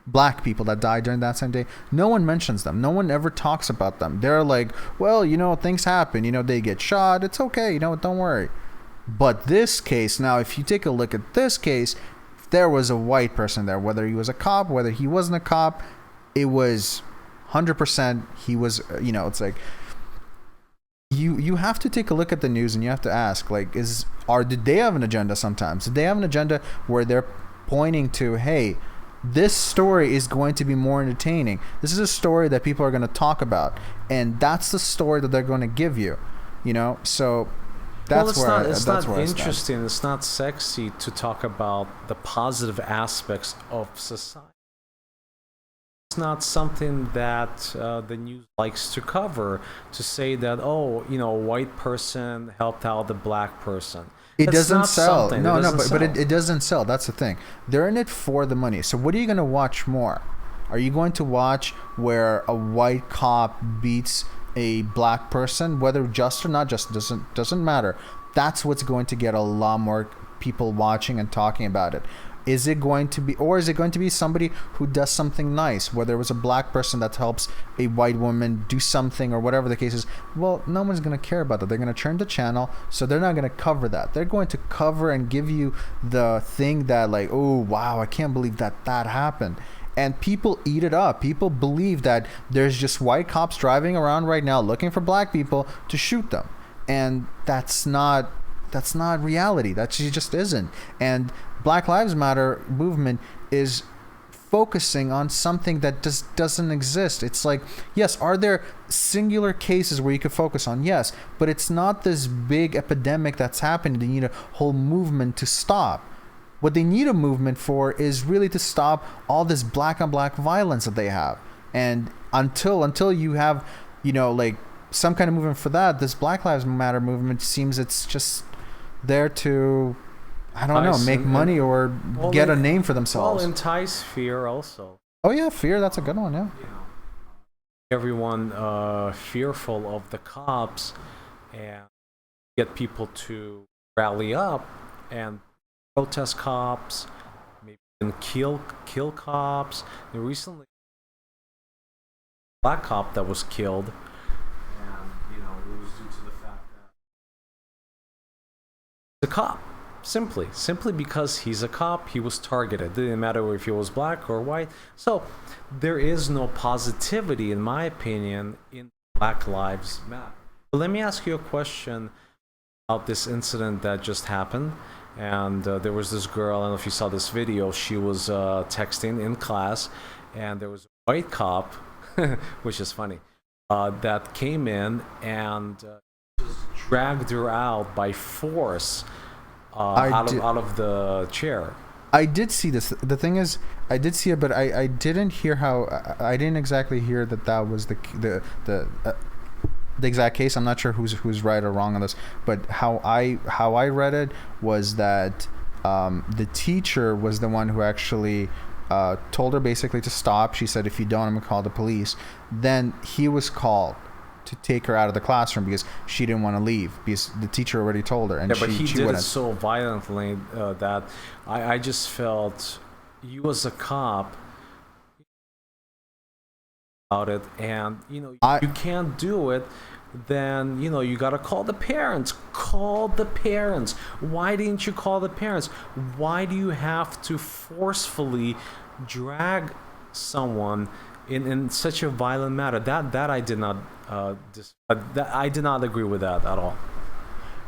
A: black people that died during that same day, no one mentions them. No one ever talks about them. They're like, well, things happen. They get shot. It's okay. Don't worry. But this case, now, if you take a look at this case, if there was a white person there, whether he was a cop, whether he wasn't a cop, it was 100% he was, it's like, you have to take a look at the news and you have to ask, like, did they have an agenda sometimes? Did they have an agenda where they're pointing to, hey, this story is going to be more entertaining. This is a story that people are going to talk about, and that's the story that they're going to give you, So that's
B: it's not interesting. It's not sexy to talk about the positive aspects of society. It's not something that the news likes to cover, to say that, a white person helped out the black person.
A: It doesn't sell. But it doesn't sell. That's the thing. They're in it for the money. So what are you going to watch more? Are you going to watch where a white cop beats a black person, whether just or not just? Doesn't matter. That's what's going to get a lot more people watching and talking about it. Is it going to be somebody who does something nice, whether it was a black person that helps a white woman do something or whatever the case is? Well, no one's going to care about that. They're going to turn the channel, so they're not going to cover that. They're going to cover and give you the thing that, like, oh, wow, I can't believe that happened. And people eat it up. People believe that there's just white cops driving around right now looking for black people to shoot them. And that's not reality. That just isn't. And Black Lives Matter movement is focusing on something that just doesn't exist. It's like, yes, are there singular cases where you could focus on? Yes, but it's not this big epidemic that's happened. You need a whole movement to stop. What they need a movement for is really to stop all this black on black violence that they have. And until you have, like some kind of movement for that, this Black Lives Matter movement seems it's just there to, I don't know, make money or get a name for themselves.
B: Well, entice fear also.
A: Oh yeah, fear. That's a good one. Yeah.
B: Everyone fearful of the cops, and get people to rally up and protest cops, maybe even kill cops. And recently, a black cop that was killed, and it was due to the fact that the cop. Simply because he's a cop, he was targeted. It didn't matter if he was black or white. So there is no positivity, in my opinion, in Black Lives Matter. But let me ask you a question about this incident that just happened. And there was this girl, I don't know if you saw this video, she was texting in class, and there was a white cop, which is funny, that came in and just dragged her out by force. Out of the chair.
A: I did see this. The thing is, I did see it, but I didn't hear how. I didn't exactly hear that was the exact case. I'm not sure who's right or wrong on this, but how I read it was that the teacher was the one who actually told her basically to stop. She said, "If you don't, I'm gonna call the police." Then he was called to take her out of the classroom because she didn't want to leave because the teacher already told her. And
B: but he did
A: wouldn't.
B: it so violently that I just felt you as a cop about it, and you can't do it. Then you gotta call the parents. Call the parents. Why didn't you call the parents? Why do you have to forcefully drag someone in such a violent manner? That I did not I did not agree with that at all.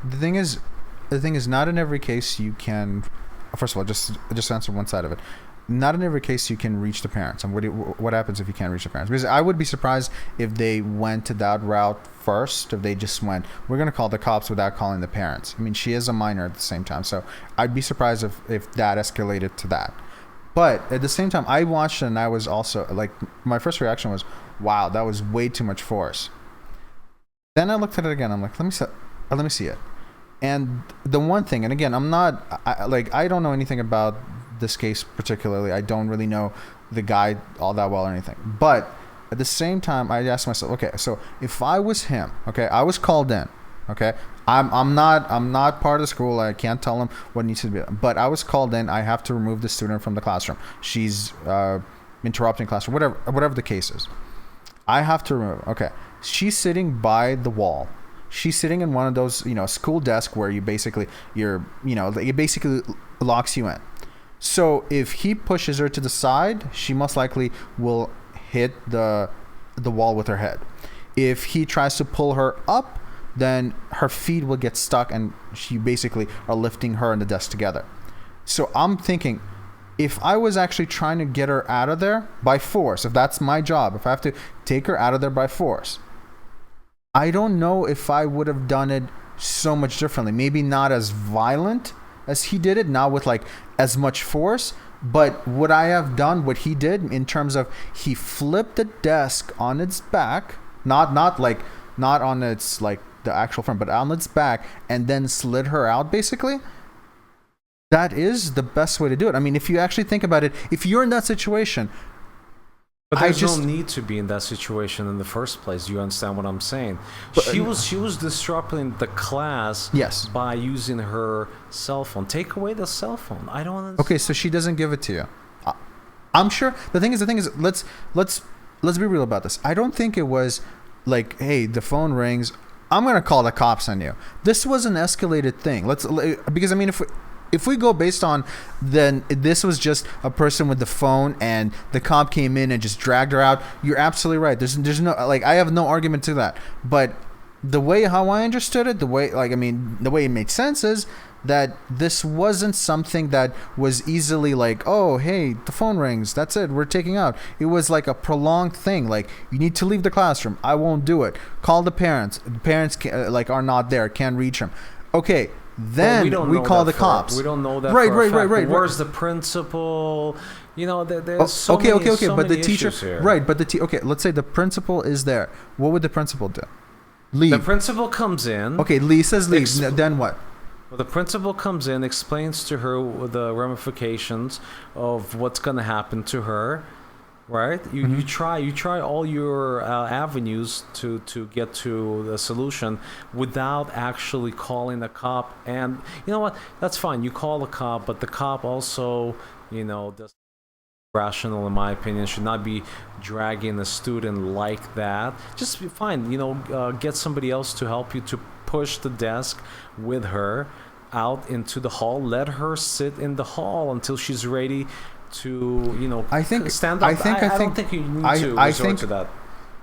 A: The thing is, not in every case you can. First of all, just answer one side of it. Not in every case you can reach the parents. And what happens if you can't reach the parents? Because I would be surprised if they went to that route first. If they just went, we're going to call the cops without calling the parents. I mean, she is a minor at the same time, so I'd be surprised if that escalated to that. But at the same time, I watched it and I was also like, my first reaction was, wow, that was way too much force. Then I looked at it again. I'm like, let me see it. And the one thing, and again, I don't know anything about this case particularly. I don't really know the guy all that well or anything. But at the same time, I asked myself, okay, so if I was him, okay, I was called in, okay, I'm not part of the school. I can't tell him what needs to be. But I was called in. I have to remove the student from the classroom. She's interrupting class or whatever the case is. I have to remove. Okay, she's sitting by the wall. She's sitting in one of those school desks where it basically locks you in. So if he pushes her to the side, she most likely will hit the wall with her head. If he tries to pull her up, then her feet will get stuck and you basically are lifting her and the desk together. So I'm thinking, if I was actually trying to get her out of there by force, if that's my job, if I have to take her out of there by force, I don't know if I would have done it so much differently. Maybe not as violent as he did it, not with like as much force, but would I have done what he did in terms of he flipped the desk on its back, not on its like the actual front, but on its back, and then slid her out basically? That is the best way to do it. I mean, if you actually think about it, if you're in that situation,
B: but there's no need to be in that situation in the first place. You understand what I'm saying? She was disrupting the class,
A: yes,
B: by using her cell phone. Take away the cell phone. I don't understand.
A: Okay, so she doesn't give it to you. I'm sure the thing is let's be real about this. I don't think it was like, hey, the phone rings, I'm gonna call the cops on you. This was an escalated thing. Because I mean, if we go based on, then this was just a person with the phone and the cop came in and just dragged her out. You're absolutely right. There's no, like, I have no argument to that. But the way how I understood it, the way it made sense is that this wasn't something that was easily like, oh, hey, the phone rings, that's it, we're taking out. It was like a prolonged thing. Like, you need to leave the classroom. I won't do it. Call the parents. The parents are not there, can't reach them. Okay, then we call the cops.
B: We don't know that.
A: Right.
B: Where's the principal? You know, there's so many
A: but the teacher,
B: here.
A: right? But okay, let's say the principal is there. What would the principal do? Leave.
B: The principal comes in.
A: Okay, Lee says leave. Then what?
B: Well, the principal comes in, explains to her the ramifications of what's going to happen to her. Right, you try all your avenues to get to the solution without actually calling the cop. And you know what? That's fine. You call the cop, but the cop also, does rational, in my opinion, should not be dragging a student like that. Just be fine. Get somebody else to help you to push the desk with her out into the hall. Let her sit in the hall until she's ready to stand up. I don't think you need to resort to that.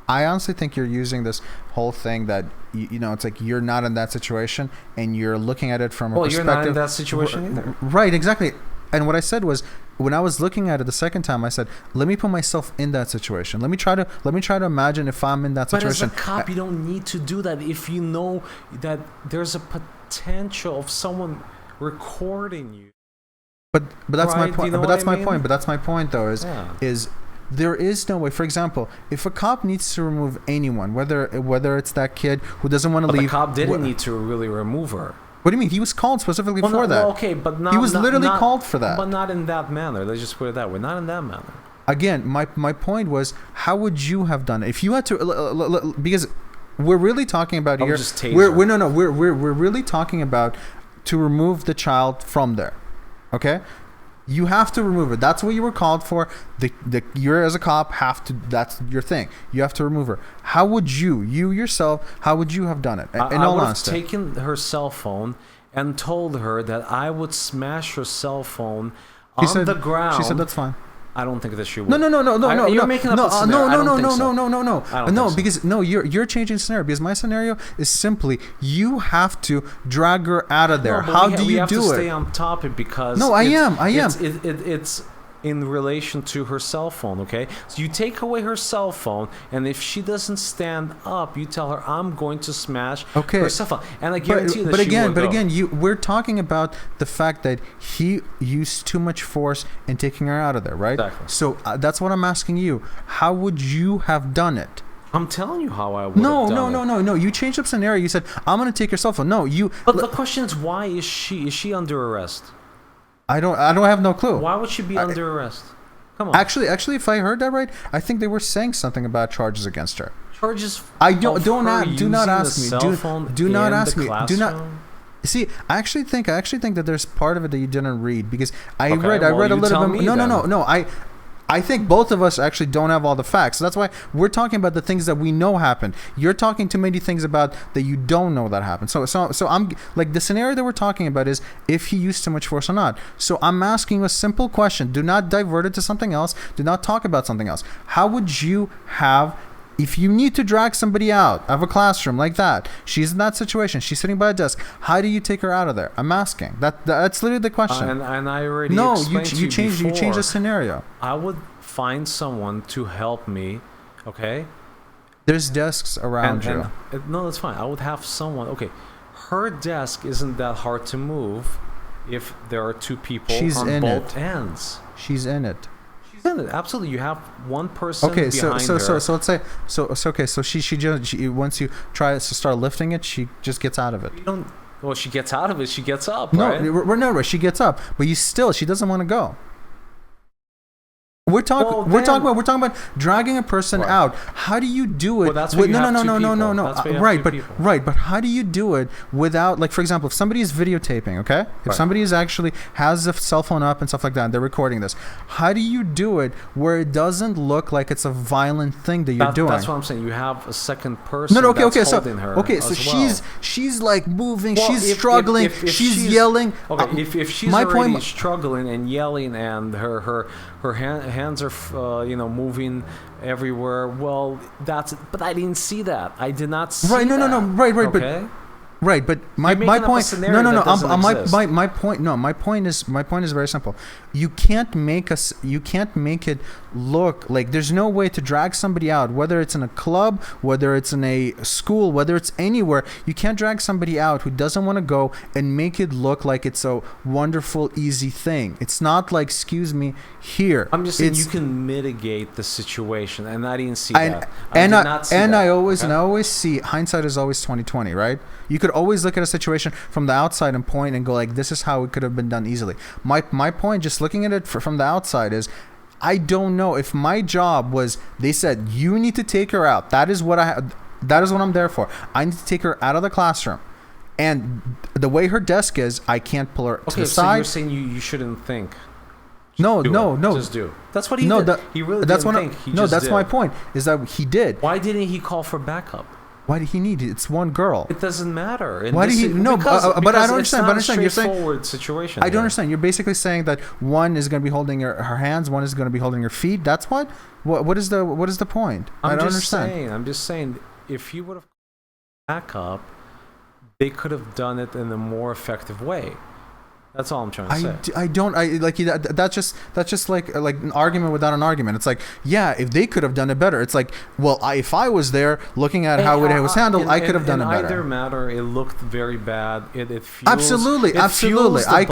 A: I honestly think you're using this whole thing that it's like you're not in that situation and you're looking at it from a perspective.
B: Well, you're not in that situation either.
A: Right, exactly. And what I said was, when I was looking at it the second time, I said, let me put myself in that situation. Let me try to imagine if I'm in that situation.
B: But as a cop, you don't need to do that if you know that there's a potential of someone recording you.
A: But that's my point. But that's my point. But that's my point, though. Is there is no way. For example, if a cop needs to remove anyone, whether it's that kid who doesn't want to leave,
B: the cop didn't need to really remove her.
A: What do you mean? He was called specifically for that.
B: Well, okay, but not,
A: he was literally called for that.
B: But not in that manner. Let's just put it that way. Not in that manner.
A: Again, my point was, how would you have done it if you had to? Because we're really talking about here. We're really talking about to remove the child from there. Okay, you have to remove it. That's what you were called for. You're as a cop have to. That's your thing. You have to remove her. How would you yourself? How would you have done it?
B: I would have taken her cell phone and told her that I would smash her cell phone on the ground.
A: She said that's fine.
B: I don't think that she would.
A: No.
B: You're making up a scenario.
A: No, because you're changing the scenario, because my scenario is simply you have to drag her out of there. How do you do it? We
B: have to stay on topic because
A: I am.
B: It's in relation to her cell phone, okay? So you take away her cell phone, and if she doesn't stand up, you tell her, I'm going to smash her cell phone. And I guarantee you that she will go.
A: But again, we're talking about the fact that he used too much force in taking her out of there, right?
B: Exactly.
A: So that's what I'm asking you. How would you have done it?
B: I'm telling you how I would have done it.
A: No. You changed up scenario. You said, I'm going to take your cell phone. No, you...
B: But the question is, why is she under arrest?
A: I don't have no clue.
B: Why would she be under arrest? Come on.
A: Actually, if I heard that right, I think they were saying something about charges against her.
B: Charges?
A: Do not ask me. Do not ask me. Do not. See, I actually think that there's part of it that you didn't read, because I read a little bit. No. I think both of us actually don't have all the facts. So that's why we're talking about the things that we know happened. You're talking too many things about that you don't know that happened. So I'm like, the scenario that we're talking about is if he used too much force or not. So I'm asking you a simple question. Do not divert it to something else. Do not talk about something else. How would you have, if you need to drag somebody out of a classroom like that, she's in that situation, she's sitting by a desk, how do you take her out of there? I'm asking. That's literally the question.
B: And I already explained to you
A: changed the scenario.
B: I would find someone to help me, okay?
A: There's desks around you.
B: No, that's fine. I would have someone. Okay, her desk isn't that hard to move if there are two people on both ends.
A: She's in it.
B: Absolutely, you have one person behind her.
A: So let's say so she once you try to start lifting it, she just gets out of it.
B: Well, she gets out of it. She gets up.
A: No,
B: right?
A: She gets up, but she doesn't want to go. We're talking about dragging a person out. How do you do it?
B: Well, that's no.
A: Right. But how do you do it without, like, for example, if somebody is videotaping, okay? If somebody is actually has a cell phone up and stuff like that, and they're recording this, how do you do it where it doesn't look like it's a violent thing that you're doing?
B: That's what I'm saying. You have a second person. Holding her. So
A: she's like moving. She's struggling. She's yelling.
B: Okay, if she's already struggling and yelling, and her hands are moving everywhere. Well, but I didn't see that. I did not see that.
A: Right.
B: Okay?
A: Right, but my
B: making up a
A: point.
B: scenario
A: No.
B: that doesn't exist.
A: My point. No, my point is very simple. You can't make it look like there's no way to drag somebody out, whether it's in a club, whether it's in a school, whether it's anywhere. You can't drag somebody out who doesn't want to go and make it look like it's a wonderful, easy thing. It's not like, excuse me, here.
B: I'm just saying you can mitigate the situation, and I didn't see
A: And
B: that.
A: I always see hindsight is always 20/20, right? You could always look at a situation from the outside and point and go like, this is how it could have been done easily. My point, just looking at it from the outside, is I don't know if my job was, they said you need to take her out. That is what I'm there for. I need to take her out of the classroom. And the way her desk is, I can't pull her to the side.
B: So you're saying you shouldn't think.
A: No.
B: Just do. That's what he did. He really didn't think. He just
A: that's
B: did.
A: my point, is that he did.
B: Why didn't he call for backup?
A: Why did he need it? It's one girl.
B: It doesn't matter.
A: Why did he? No, but I don't understand.
B: It's not a straightforward situation.
A: I don't understand. You're basically saying that one is going to be holding her hands, one is going to be holding her feet. That's what. What is the point? I don't understand.
B: I'm just saying. If he would have backup, they could have done it in a more effective way. That's all I'm trying to say. That's
A: just like an argument without an argument. It's like, yeah, if they could have done it better. It's like, well, if I was there looking at how it was handled, I could have done it better.
B: In either matter, it looked very bad. It fuels,
A: absolutely. I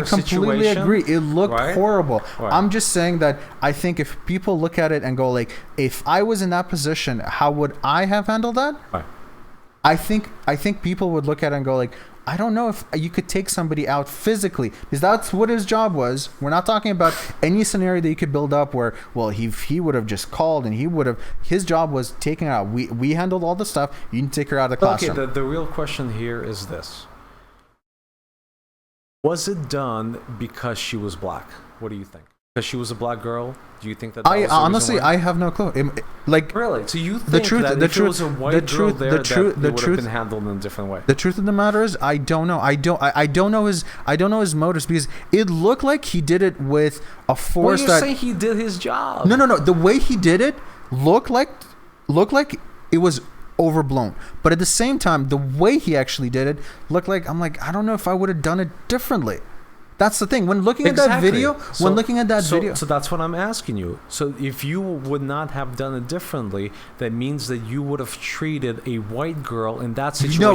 A: completely agree. It looked horrible. Right. I'm just saying that I think if people look at it and go like, if I was in that position, how would I have handled that?
B: Right.
A: I think people would look at it and go like, I don't know if you could take somebody out physically, because that's what his job was. We're not talking about any scenario that you could build up where, well, he would have just called and his job was taking her out. We handled all the stuff. You can take her out of the classroom.
B: Okay, the real question here is this. Was it done because she was black? What do you think? Because she was a black girl? Do you think that was
A: honestly, I have no clue.
B: Really? So you think that if it was a white girl there, that it would have been handled in a different way?
A: The truth of the matter is, I don't know. I don't know his motives, because it looked like he did it with a force.
B: Well, you're saying he did his job.
A: No. The way he did it looked like it was overblown. But at the same time, the way he actually did it looked like, I'm like, I don't know if I would have done it differently. That's the thing. When looking at that video, so
B: that's what I'm asking you. So if you would not have done it differently, that means that you would have treated a white girl in that situation. No,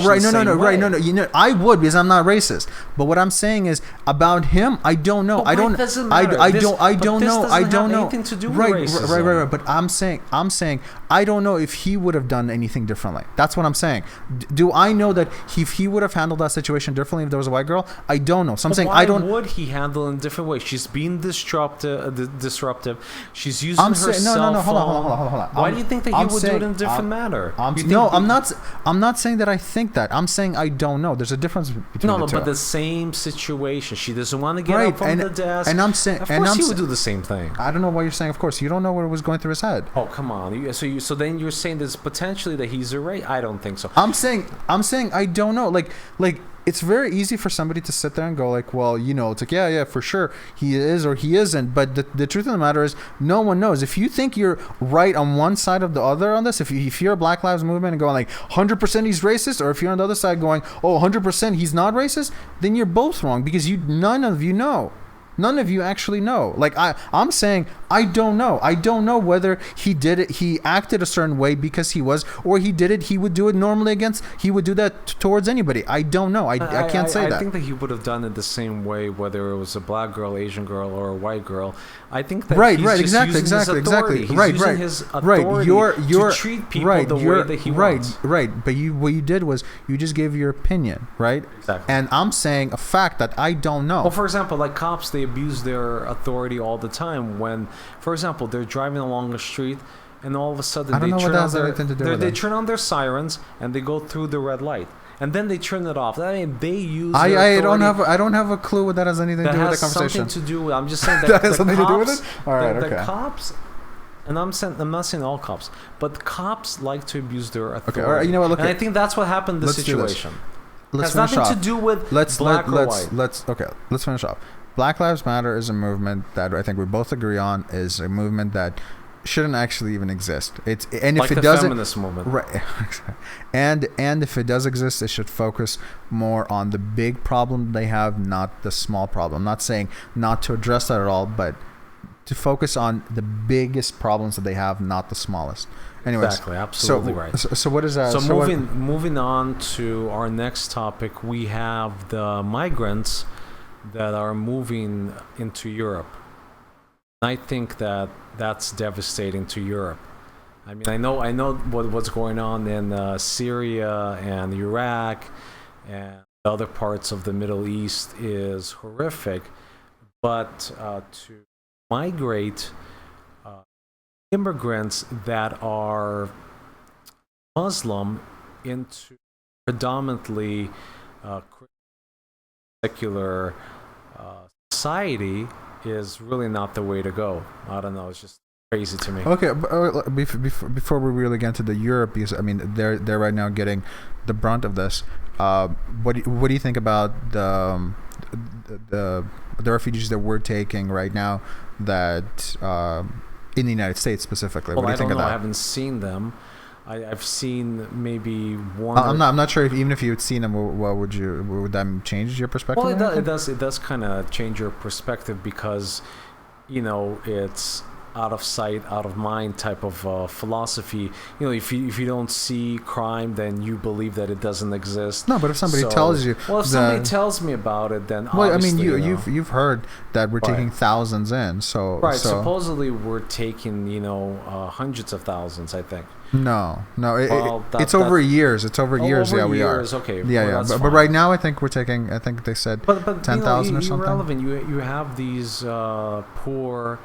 A: I would, because I'm not racist. But what I'm saying is about him, I don't know. I don't know.
B: Anything to do with racism.
A: Right. But I'm saying I don't know if he would have done anything differently. That's what I'm saying. Do I know that if he would have handled that situation differently if there was a white girl? I don't know. So I'm saying I don't.
B: Would he handle it in a different way? She's being disruptive. She's using her cell phone.
A: Hold on.
B: Why do you think that he would do it in a different manner?
A: I'm not saying that I think that. I'm saying I don't know. There's a difference between the two.
B: But the same situation. She doesn't want to get up from the desk.
A: And I'm saying,
B: of course, he would do the same thing.
A: I don't know why you're saying. Of course, you don't know what was going through his head.
B: Oh, come on. So then you're saying there's potentially that he's a racist. I don't think so.
A: I'm saying I don't know. Like. It's very easy for somebody to sit there and go like, well, it's like, yeah, for sure he is or he isn't. But the truth of the matter is, no one knows. If you think you're right on one side of the other on this, if you're a Black Lives Movement and going like 100% he's racist, or if you're on the other side going, oh, 100% he's not racist, then you're both wrong, because none of you know. None of you actually know. Like I'm saying, I don't know. I don't know whether he did it. He acted a certain way because he was, or he did it. He would do it normally he would do that towards anybody. I don't know. I can't say that.
B: I think that he would have done it the same way, whether it was a black girl, Asian girl, or a white girl. I think that exactly. He's using his authority to treat people the way that he wants.
A: Right. But what you did was you just gave your opinion, right?
B: Exactly.
A: And I'm saying a fact that I don't know.
B: Well, for example, like cops, they abuse their authority all the time. When, for example, they're driving along the street and all of a sudden they turn on their sirens and they go through the red light. And then they turn it off. I mean, they use. I don't
A: have a clue what that has anything to do with the conversation.
B: Something to do with. I'm just saying
A: that has something to do with it. All right,
B: the cops, and I'm not saying all cops, but cops like to abuse their authority.
A: Okay, all right. You know what? Look,
B: and I think that's what happened in the situation.
A: It
B: has nothing to do with black or white.
A: Let's finish off. Black Lives Matter is a movement that I think we both agree on is a movement that shouldn't actually even exist. And
B: like
A: if it
B: the
A: doesn't,
B: feminist movement.
A: right, and if it does exist, it should focus more on the big problem they have, not the small problem. I'm not saying not to address that at all, but to focus on the biggest problems that they have, not the smallest. Anyways,
B: exactly, absolutely right.
A: So what is that?
B: So moving on to our next topic, we have the migrants that are moving into Europe. I think that's devastating to Europe. I mean, I know what's going on in Syria and Iraq and other parts of the Middle East is horrific, but to migrate immigrants that are Muslim into predominantly secular society is really not the way to go. I don't know. It's just crazy to me.
A: Okay, but before we really get into the Europe, because I mean they're right now getting the brunt of this. What do you think about the refugees that we're taking right now that in the United States specifically?
B: Well,
A: what do you think of that?
B: I haven't seen them. I've seen maybe one.
A: I'm not sure if even if you had seen them, would that change your perspective?
B: Well, it does kind of change your perspective because, it's out of sight, out of mind type of philosophy. If you don't see crime, then you believe that it doesn't exist.
A: No, but if somebody tells you,
B: well, if somebody tells me about it, then
A: well, I mean,
B: obviously,
A: you've heard that we're taking thousands in,
B: right. Supposedly, we're taking hundreds of thousands. I think.
A: No, it's over years. It's over years. Yeah, we are.
B: Okay.
A: Yeah. But right now, I think we're taking. I think they said 10,000 or something.
B: Irrelevant. You have these poor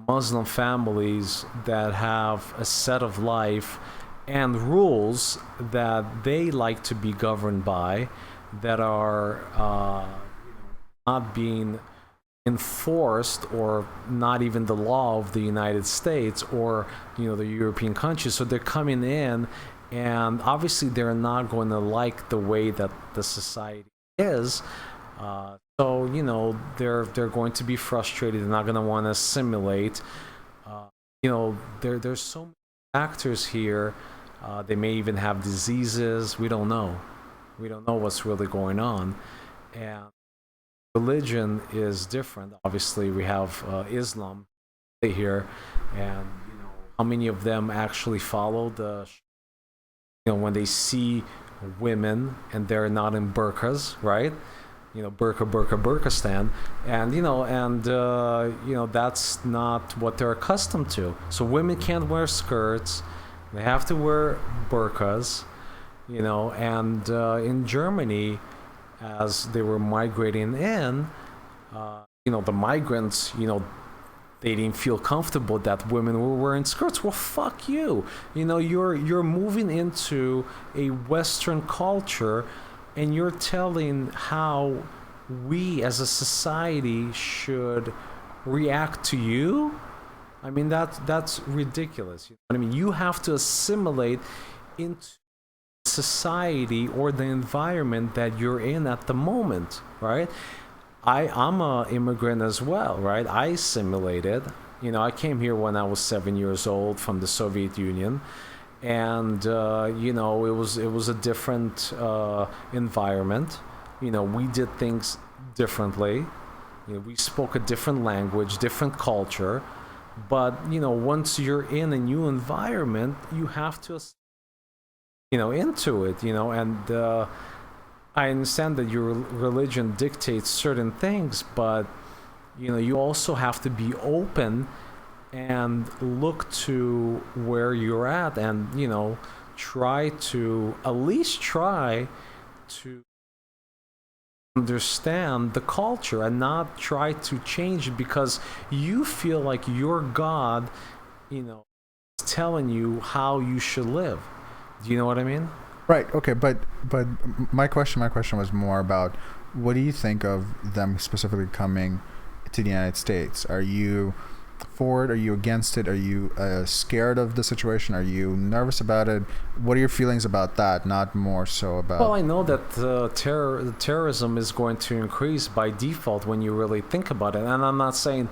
B: Muslim families that have a set of life and rules that they like to be governed by, that are not being enforced, or not even the law of the United States or the European countries. So they're coming in, and obviously they're not going to like the way that the society is. So they're going to be frustrated. They're not going to want to assimilate. There's so many factors here. They may even have diseases. We don't know. We don't know what's really going on, and religion is different. Obviously, we have Islam here, and how many of them actually follow when they see women and they're not in burqas, right? Burqistan, and that's not what they're accustomed to. So women can't wear skirts; they have to wear burqas, And in Germany, as they were migrating in, the migrants, they didn't feel comfortable that women were wearing skirts. Well, fuck you. You're moving into a Western culture, and you're telling how we as a society should react to you. I mean, that's ridiculous. I mean, you have to assimilate into society or the environment that you're in at the moment, right? I'm a immigrant as well, right? I assimilated. I came here when I was 7 years old from the Soviet Union, and it was a different environment. We did things differently. We spoke a different language, different culture. But once you're in a new environment, you have to into it, and I understand that your religion dictates certain things, but you also have to be open and look to where you're at, and try to understand the culture, and not try to change it because you feel like your God is telling you how you should live. Do you know what I mean?
A: Right. Okay. But my question was more about, what do you think of them specifically coming to the United States? Are you for it? Are you against it? Are you scared of the situation? Are you nervous about it? What are your feelings about that? Not more so about.
B: Well, I know that terrorism is going to increase by default when you really think about it, and I'm not saying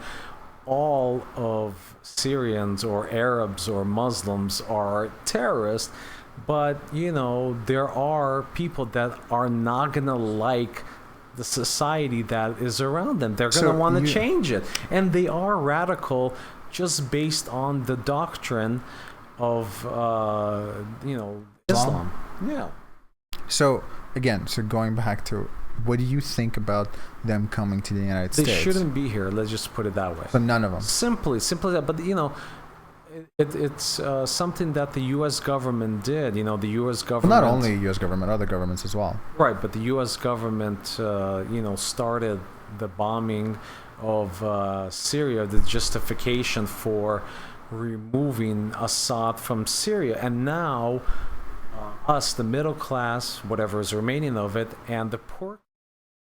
B: all of Syrians or Arabs or Muslims are terrorists, but there are people that are not gonna like the society that is around them. They're gonna want to change it, and they are radical just based on the doctrine of Islam. Yeah.
A: So again, going back to, what do you think about them coming to the United States?
B: They shouldn't be here. Let's just put it that way.
A: But none of them.
B: Simply that. But it's something that the U.S. government did. The U.S. government.
A: Well, not only U.S. government, other governments as well.
B: Right, but the U.S. government, started the bombing of Syria, the justification for removing Assad from Syria, and now us, the middle class, whatever is remaining of it, and the poor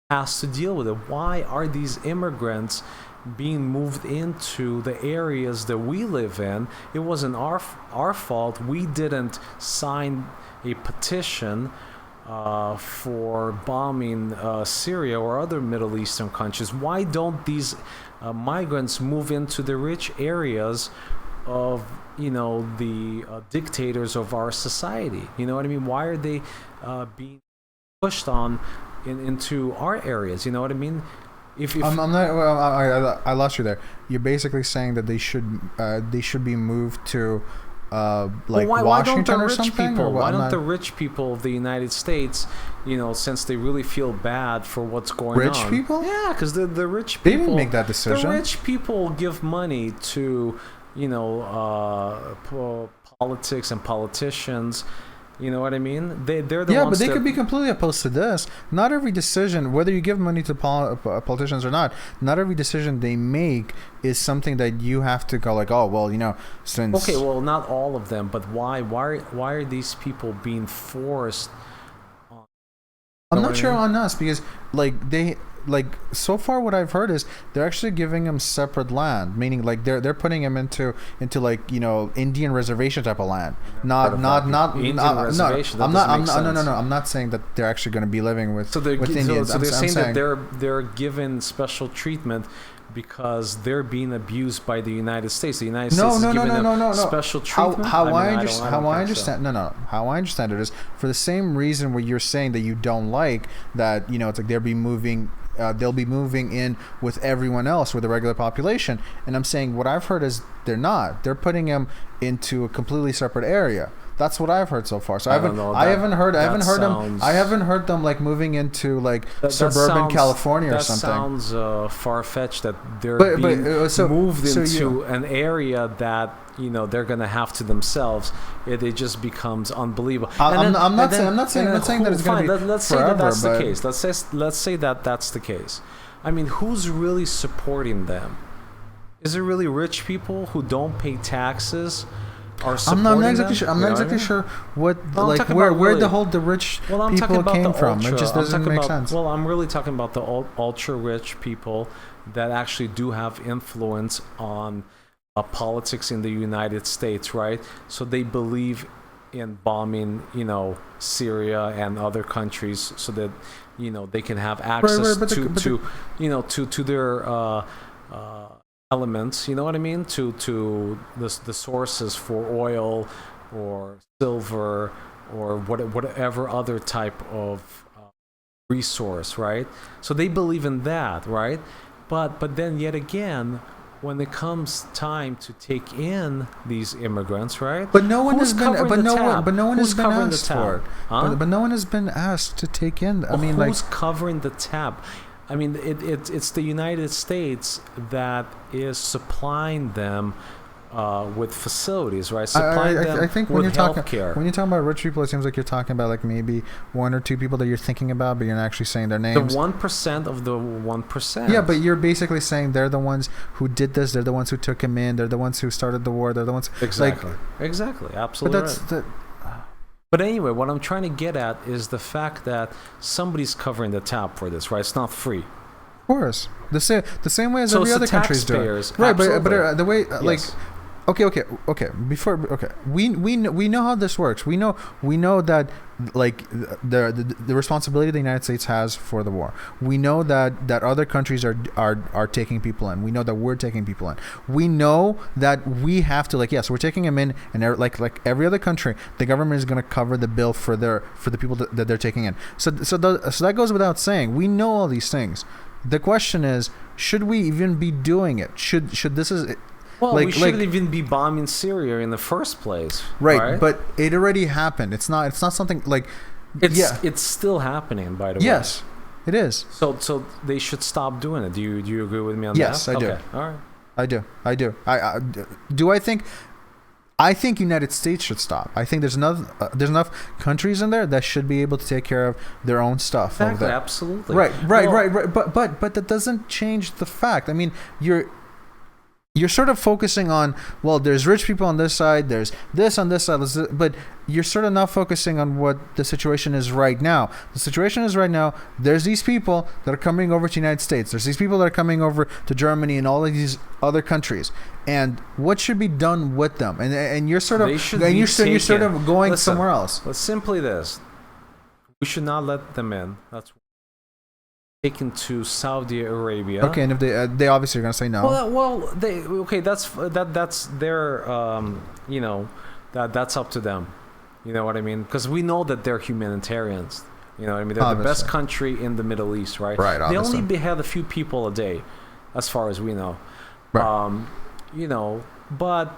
B: has to deal with it. Why are these immigrants being moved into the areas that we live in? It wasn't our fault. We didn't sign a petition for bombing Syria or other Middle Eastern countries. Why don't these migrants move into the rich areas of the dictators of our society? You know what I mean? Why are they being pushed on into our areas? You know what I mean? If
A: I'm not. Well, I lost you there. You're basically saying that they should be moved to Washington or something.
B: Why don't the rich people of the United States, since they really feel bad for what's going on?
A: Rich people?
B: Yeah, because the rich people.
A: They didn't make that decision.
B: The rich people give money to politics and politicians. You know what I mean? They're the ones.
A: Yeah, but they could be completely opposed to this. Not every decision, whether you give money to politicians or not every decision they make is something that you have to go like, oh well, since.
B: Okay, well, not all of them, but why are these people being forced?
A: I'm not sure on us, because so far what I've heard is they're actually giving them separate land, meaning they're putting them into Indian reservation type of land. Not reservation. I'm not saying that they're actually going to be living with Indians.
B: So they're saying that they're given special treatment because they're being abused by the United States. The United States is giving them special treatment.
A: How I understand it is for the same reason where you're saying that you don't like that. It's like they'll be moving in with everyone else, with the regular population. And I'm saying what I've heard is they're not. They're putting them into a completely separate area. That's what I've heard so far. So I haven't heard them like moving into suburban California or something.
B: That sounds far-fetched that they're being moved into an area that they're gonna have to themselves. It just becomes unbelievable.
A: I'm not saying that it's gonna be
B: let's say that that's the case. Let's say that that's the case. I mean, who's really supporting them? Is it really rich people who don't pay taxes? I'm not
A: exactly sure what where the rich people came from. It just doesn't make sense.
B: Well, I'm really talking about the ultra rich people that actually do have influence on politics in the United States, right? So they believe in bombing, Syria and other countries, so that they can have access to their elements, you know what I mean, to the sources for oil or silver or whatever other type of resource, right? So they believe in that, right? But then yet again, when it comes time to take in these immigrants, right?
A: But no one has been asked for it. Huh? But no one has been asked to take in.
B: Who's covering the tab? I mean, it's the United States that is supplying them with facilities, right?
A: I think when you're talking about rich people, it seems like you're talking about maybe one or two people that you're thinking about, but you're not actually saying their names.
B: The 1% of the 1%.
A: Yeah, but you're basically saying they're the ones who did this. They're the ones who took him in. They're the ones who started the war. They're the ones.
B: Exactly. Absolutely.
A: But
B: But anyway, what I'm trying to get at is the fact that somebody's covering the tab for this, right? It's not free.
A: Of course, the same way as every other country's doing. Right, but the way Okay. We know how this works. We know that like the responsibility the United States has for the war. We know that other countries are taking people in. We know that we're taking people in. We know that we have to, like, yes, we're taking them in, and like every other country, the government is going to cover the bill for the people that they're taking in. So that goes without saying. We know all these things. The question is, should we even be doing it? Should this is
B: Well, we shouldn't even be bombing Syria in the first place,
A: right? But it already happened. It's not something like
B: it's still happening. By the way,
A: yes, it is.
B: So they should stop doing it. Do you agree with me on that?
A: Yes, I do.
B: Okay, all right.
A: I do. I think. I think United States should stop. I think there's enough countries in there that should be able to take care of their own stuff.
B: Exactly, absolutely.
A: Right. But that doesn't change the fact. I mean, you're sort of focusing on, well, there's rich people on this side, there's this on this side, but you're sort of not focusing on what the situation is right now. The situation is right now, there's these people that are coming over to the United States. There's these people that are coming over to Germany and all of these other countries. And what should be done with them? And you're sort of going somewhere else.
B: But simply this. We should not let them in. That's taken to Saudi Arabia.
A: Okay, and if they obviously are going to say no.
B: That's their that's up to them. You know what I mean? Because we know that they're humanitarians. You know what I mean? They're obviously the best country in the Middle East, right?
A: Right.
B: They
A: obviously.
B: only behead a few people a day, as far as we know.
A: Right.
B: But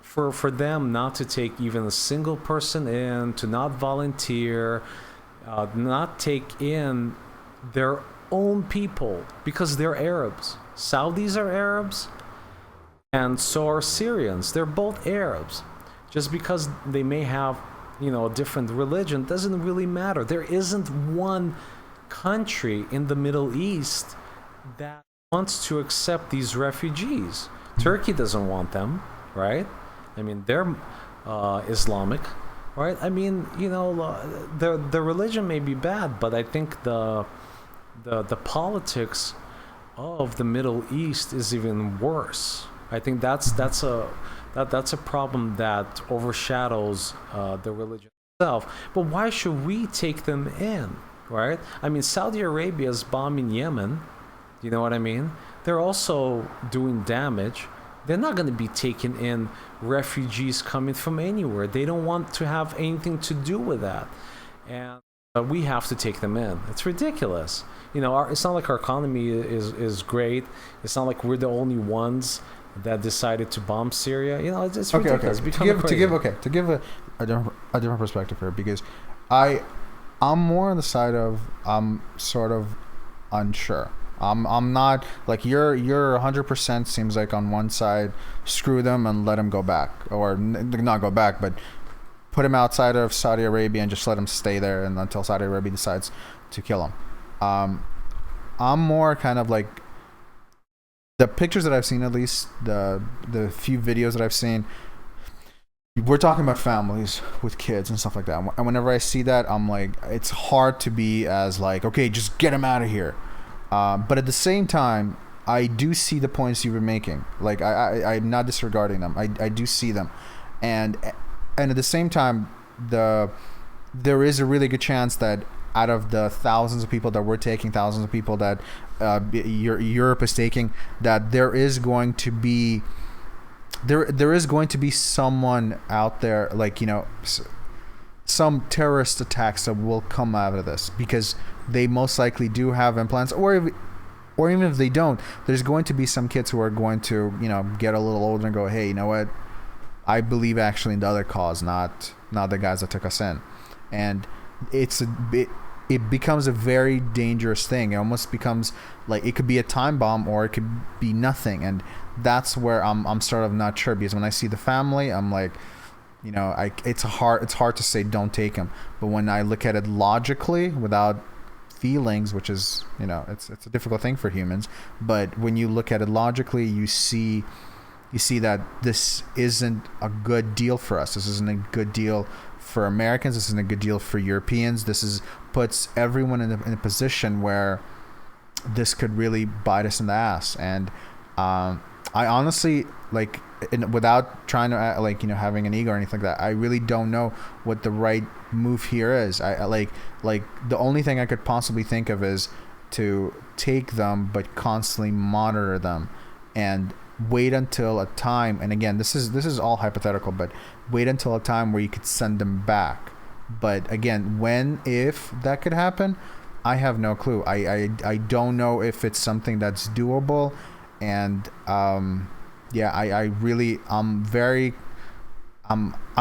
B: for them not to take even a single person in, to not volunteer, not take in their own people, because they're Arabs. Saudis are Arabs, and so are Syrians. They're both Arabs. Just because they may have, a different religion doesn't really matter. There isn't one country in the Middle East that wants to accept these refugees. Turkey doesn't want them, right? I mean, they're Islamic, right? I mean, the religion may be bad, but I think the politics of the Middle East is even worse. I think that's a problem that overshadows the religion itself. But why should we take them in, right? I mean, Saudi Arabia is bombing Yemen. You know what I mean? They're also doing damage. They're not going to be taking in refugees coming from anywhere. They don't want to have anything to do with that. And we have to take them in. It's ridiculous. It's not like our economy is great. It's not like we're the only ones that decided to bomb Syria. It's ridiculous.
A: Okay. To give a different perspective here, because I'm more on the side of I'm sort of unsure. I'm not like you're 100% seems like on one side, screw them and let them go back, or not go back, but put him outside of Saudi Arabia and just let him stay there and until Saudi Arabia decides to kill him. I'm more kind of like the pictures that I've seen, at least the few videos that I've seen. We're talking about families with kids and stuff like that. And whenever I see that, I'm like, it's hard to be as like, okay, just get them out of here. But at the same time, I do see the points you were making. Like I'm not disregarding them. I do see them, and at the same time, there is a really good chance that out of the thousands of people that we're taking, thousands of people that Europe is taking, that there is going to be someone out there, like some terrorist attacks that will come out of this, because they most likely do have implants, or even if they don't, there's going to be some kids who are going to get a little older and go, hey, you know what, I believe actually in the other cause, not the guys that took us in. And it becomes a very dangerous thing. It almost becomes like it could be a time bomb or it could be nothing, and that's where I'm sort of not sure, because when I see the family, I'm like, it's hard to say don't take him, but when I look at it logically without feelings, which is it's a difficult thing for humans, but when you look at it logically, you see that this isn't a good deal for us. This isn't a good deal for Americans. This isn't a good deal for Europeans. Puts everyone in a position where this could really bite us in the ass. And I honestly, like, without trying to like having an ego or anything like that, I really don't know what the right move here is. I like the only thing I could possibly think of is to take them but constantly monitor them and wait until a time, and again this is all hypothetical, but wait until a time where you could send them back. But again, if that could happen, I have no clue. I don't know if it's something that's doable, and I'm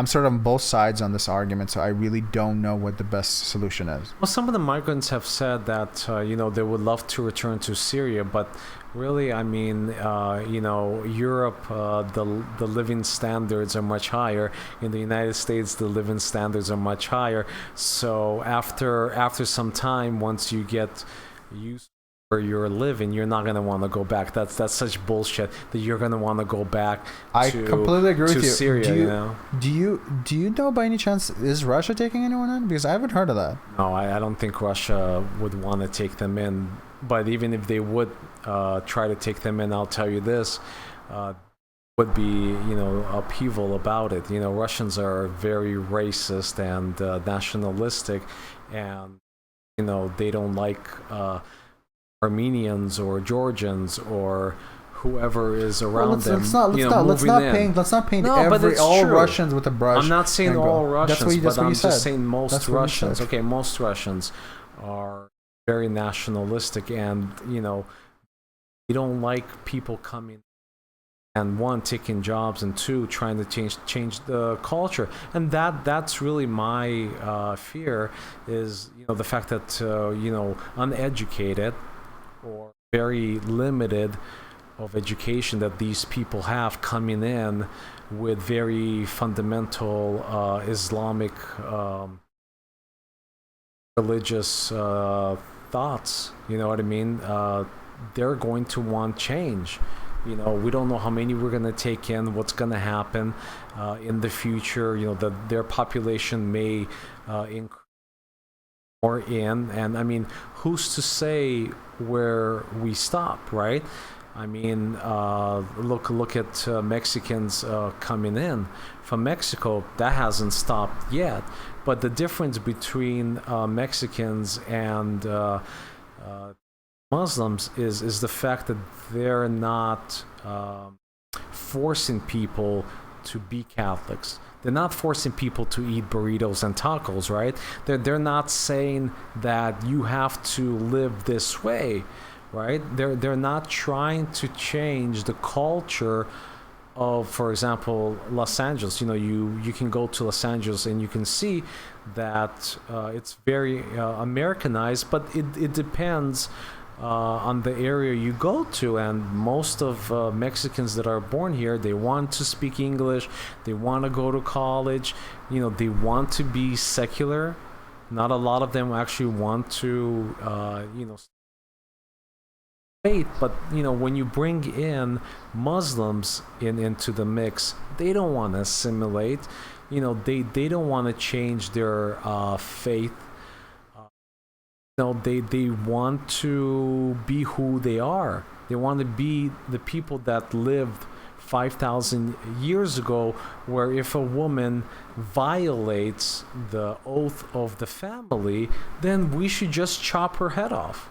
A: sort of on both sides on this argument, so I really don't know what the best solution is.
B: Well, some of the migrants have said that they would love to return to Syria, but really, I mean, Europe, the living standards are much higher. In the United States, the living standards are much higher. So after some time, once you get used where you're living, you're not going to want to go back. That's such bullshit that you're going to want to go back
A: I completely agree with you.
B: Syria.
A: Do you know by any chance, is Russia taking anyone in? Because I haven't heard of that.
B: No, I don't think Russia would want to take them in. But even if they would try to take them in, I'll tell you this, would be upheaval about it. Russians are very racist and nationalistic, and they don't like Armenians or Georgians or whoever is around them.
A: Let's not paint all
B: true.
A: Russians with a brush.
B: I'm not saying all Russians, but I'm just saying most Russians.
A: Okay,
B: most Russians are very nationalistic, and you don't like people coming and one, taking jobs, and two, trying to change the culture. And that's really my fear, is the fact that uneducated or very limited of education that these people have coming in with very fundamental Islamic religious thoughts, you know what I mean? They're going to want change. We don't know how many we're going to take in, what's going to happen in the future. Their population may increase more in, and I mean, who's to say where we stop, right? I mean, look at Mexicans coming in from Mexico. That hasn't stopped yet. But the difference between Mexicans and Muslims is the fact that they're not forcing people to be Catholics. They're not forcing people to eat burritos and tacos, right? They're not saying that you have to live this way, right? They're not trying to change the culture of, for example, Los Angeles. You can go to Los Angeles and you can see that it's very Americanized, but it depends on the area you go to. And most of Mexicans that are born here, they want to speak English, they want to go to college, they want to be secular. Not a lot of them actually want to faith, but when you bring in Muslims into the mix, they don't want to assimilate. They don't want to change their faith. They want to be who they are. They want to be the people that lived 5,000 years ago, where if a woman violates the oath of the family, then we should just chop her head off.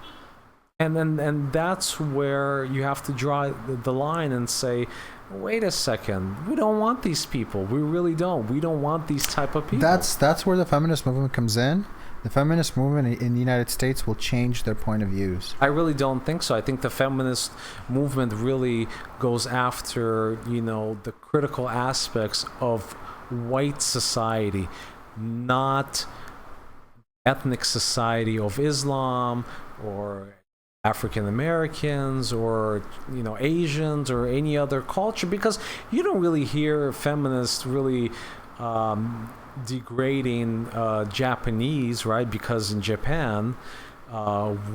B: And that's where you have to draw the line and say, wait a second, we don't want these people. We really don't. We don't want these type of people.
A: That's where the feminist movement comes in. The feminist movement in the United States will change their point of views.
B: I really don't think so. I think the feminist movement really goes after, the critical aspects of white society, not ethnic society of Islam or African Americans or Asians or any other culture, because you don't really hear feminists really degrading Japanese, right? Because in Japan,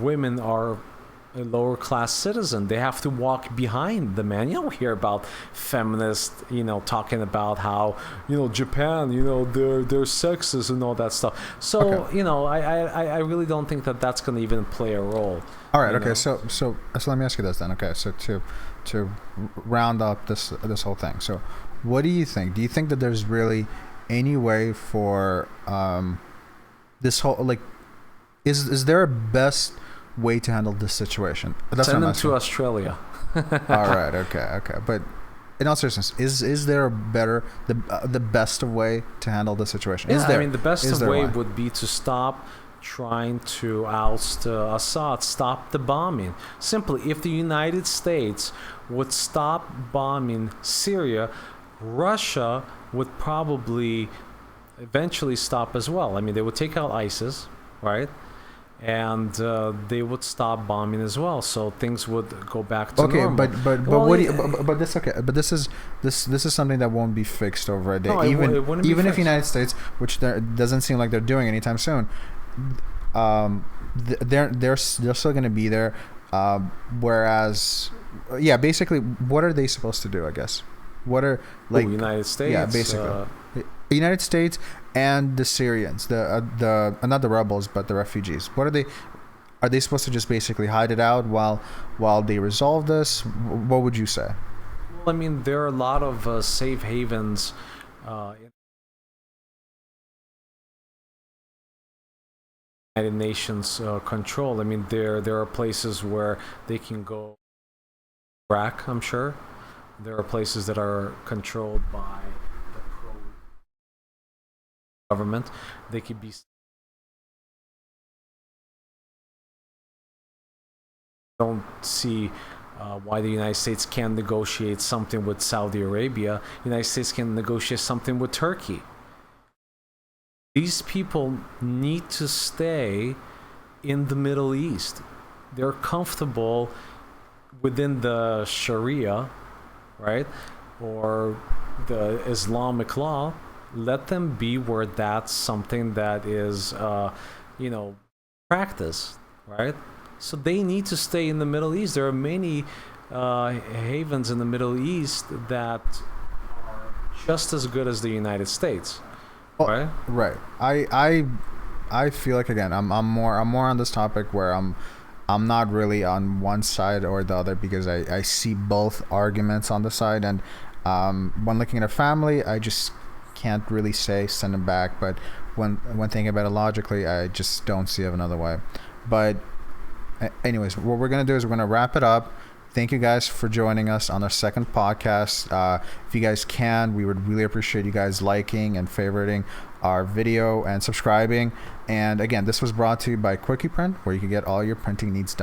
B: women are a lower class citizen. They have to walk behind the man. You don't hear about feminists, talking about how, Japan, they're sexist and all that stuff. So,
A: Okay.
B: I really don't think that that's going to even play a role.
A: All right.
B: you
A: Okay.
B: know?
A: So let me ask you this then. Okay. So to round up this whole thing. So, what do you think? Do you think that there's really any way for this whole, like, is there a best way to handle this situation? That's
B: Send
A: what I'm
B: them
A: asking.
B: to Australia.
A: All right. Okay. But in all seriousness, is there a better, the best way to handle the situation? Is
B: Yeah,
A: there?
B: I mean, the best
A: Is there
B: way
A: one?
B: would be to stop trying to oust Assad, stop the bombing. Simply, if the United States would stop bombing Syria, Russia would probably eventually stop as well. I mean, they would take out ISIS, right? And they would stop bombing as well, so things would go back to
A: Okay,
B: normal.
A: but
B: Well,
A: what do you, but this okay, but this is something that won't be fixed over a day.
B: No, it wouldn't be
A: Even if
B: fixed.
A: United States, which there doesn't seem like they're doing anytime soon, they're still going to be there. Whereas, yeah, basically, what are they supposed to do? I guess what are like
B: United States.
A: yeah, basically. The United States and the Syrians, the not the rebels, but the refugees. What are they? Are they supposed to just basically hide it out while they resolve this? What would you say?
B: Well, I mean, there are a lot of safe havens in the United Nations control. I mean, there are places where they can go. Iraq, I'm sure. There are places that are controlled by the pro government. They could be. Don't see why the United States can't negotiate something with Saudi Arabia. The United States can negotiate something with Turkey. These people need to stay in the Middle East. They're comfortable within the Sharia, right? Or the Islamic law. Let them be where that's something that is, practiced, right? So they need to stay in the Middle East. There are many havens in the Middle East that are just as good as the United States, right?
A: Right. I feel like, again, I'm more on this topic where I'm not really on one side or the other, because I see both arguments on the side, and when looking at a family, I just can't really say send them back, but when thinking about it logically, I just don't see it another way. But anyways, what we're going to do is we're going to wrap it up. Thank you guys for joining us on our second podcast. If you guys can, we would really appreciate you guys liking and favoriting our video and subscribing. And again, this was brought to you by Quickie Print, where you can get all your printing needs done.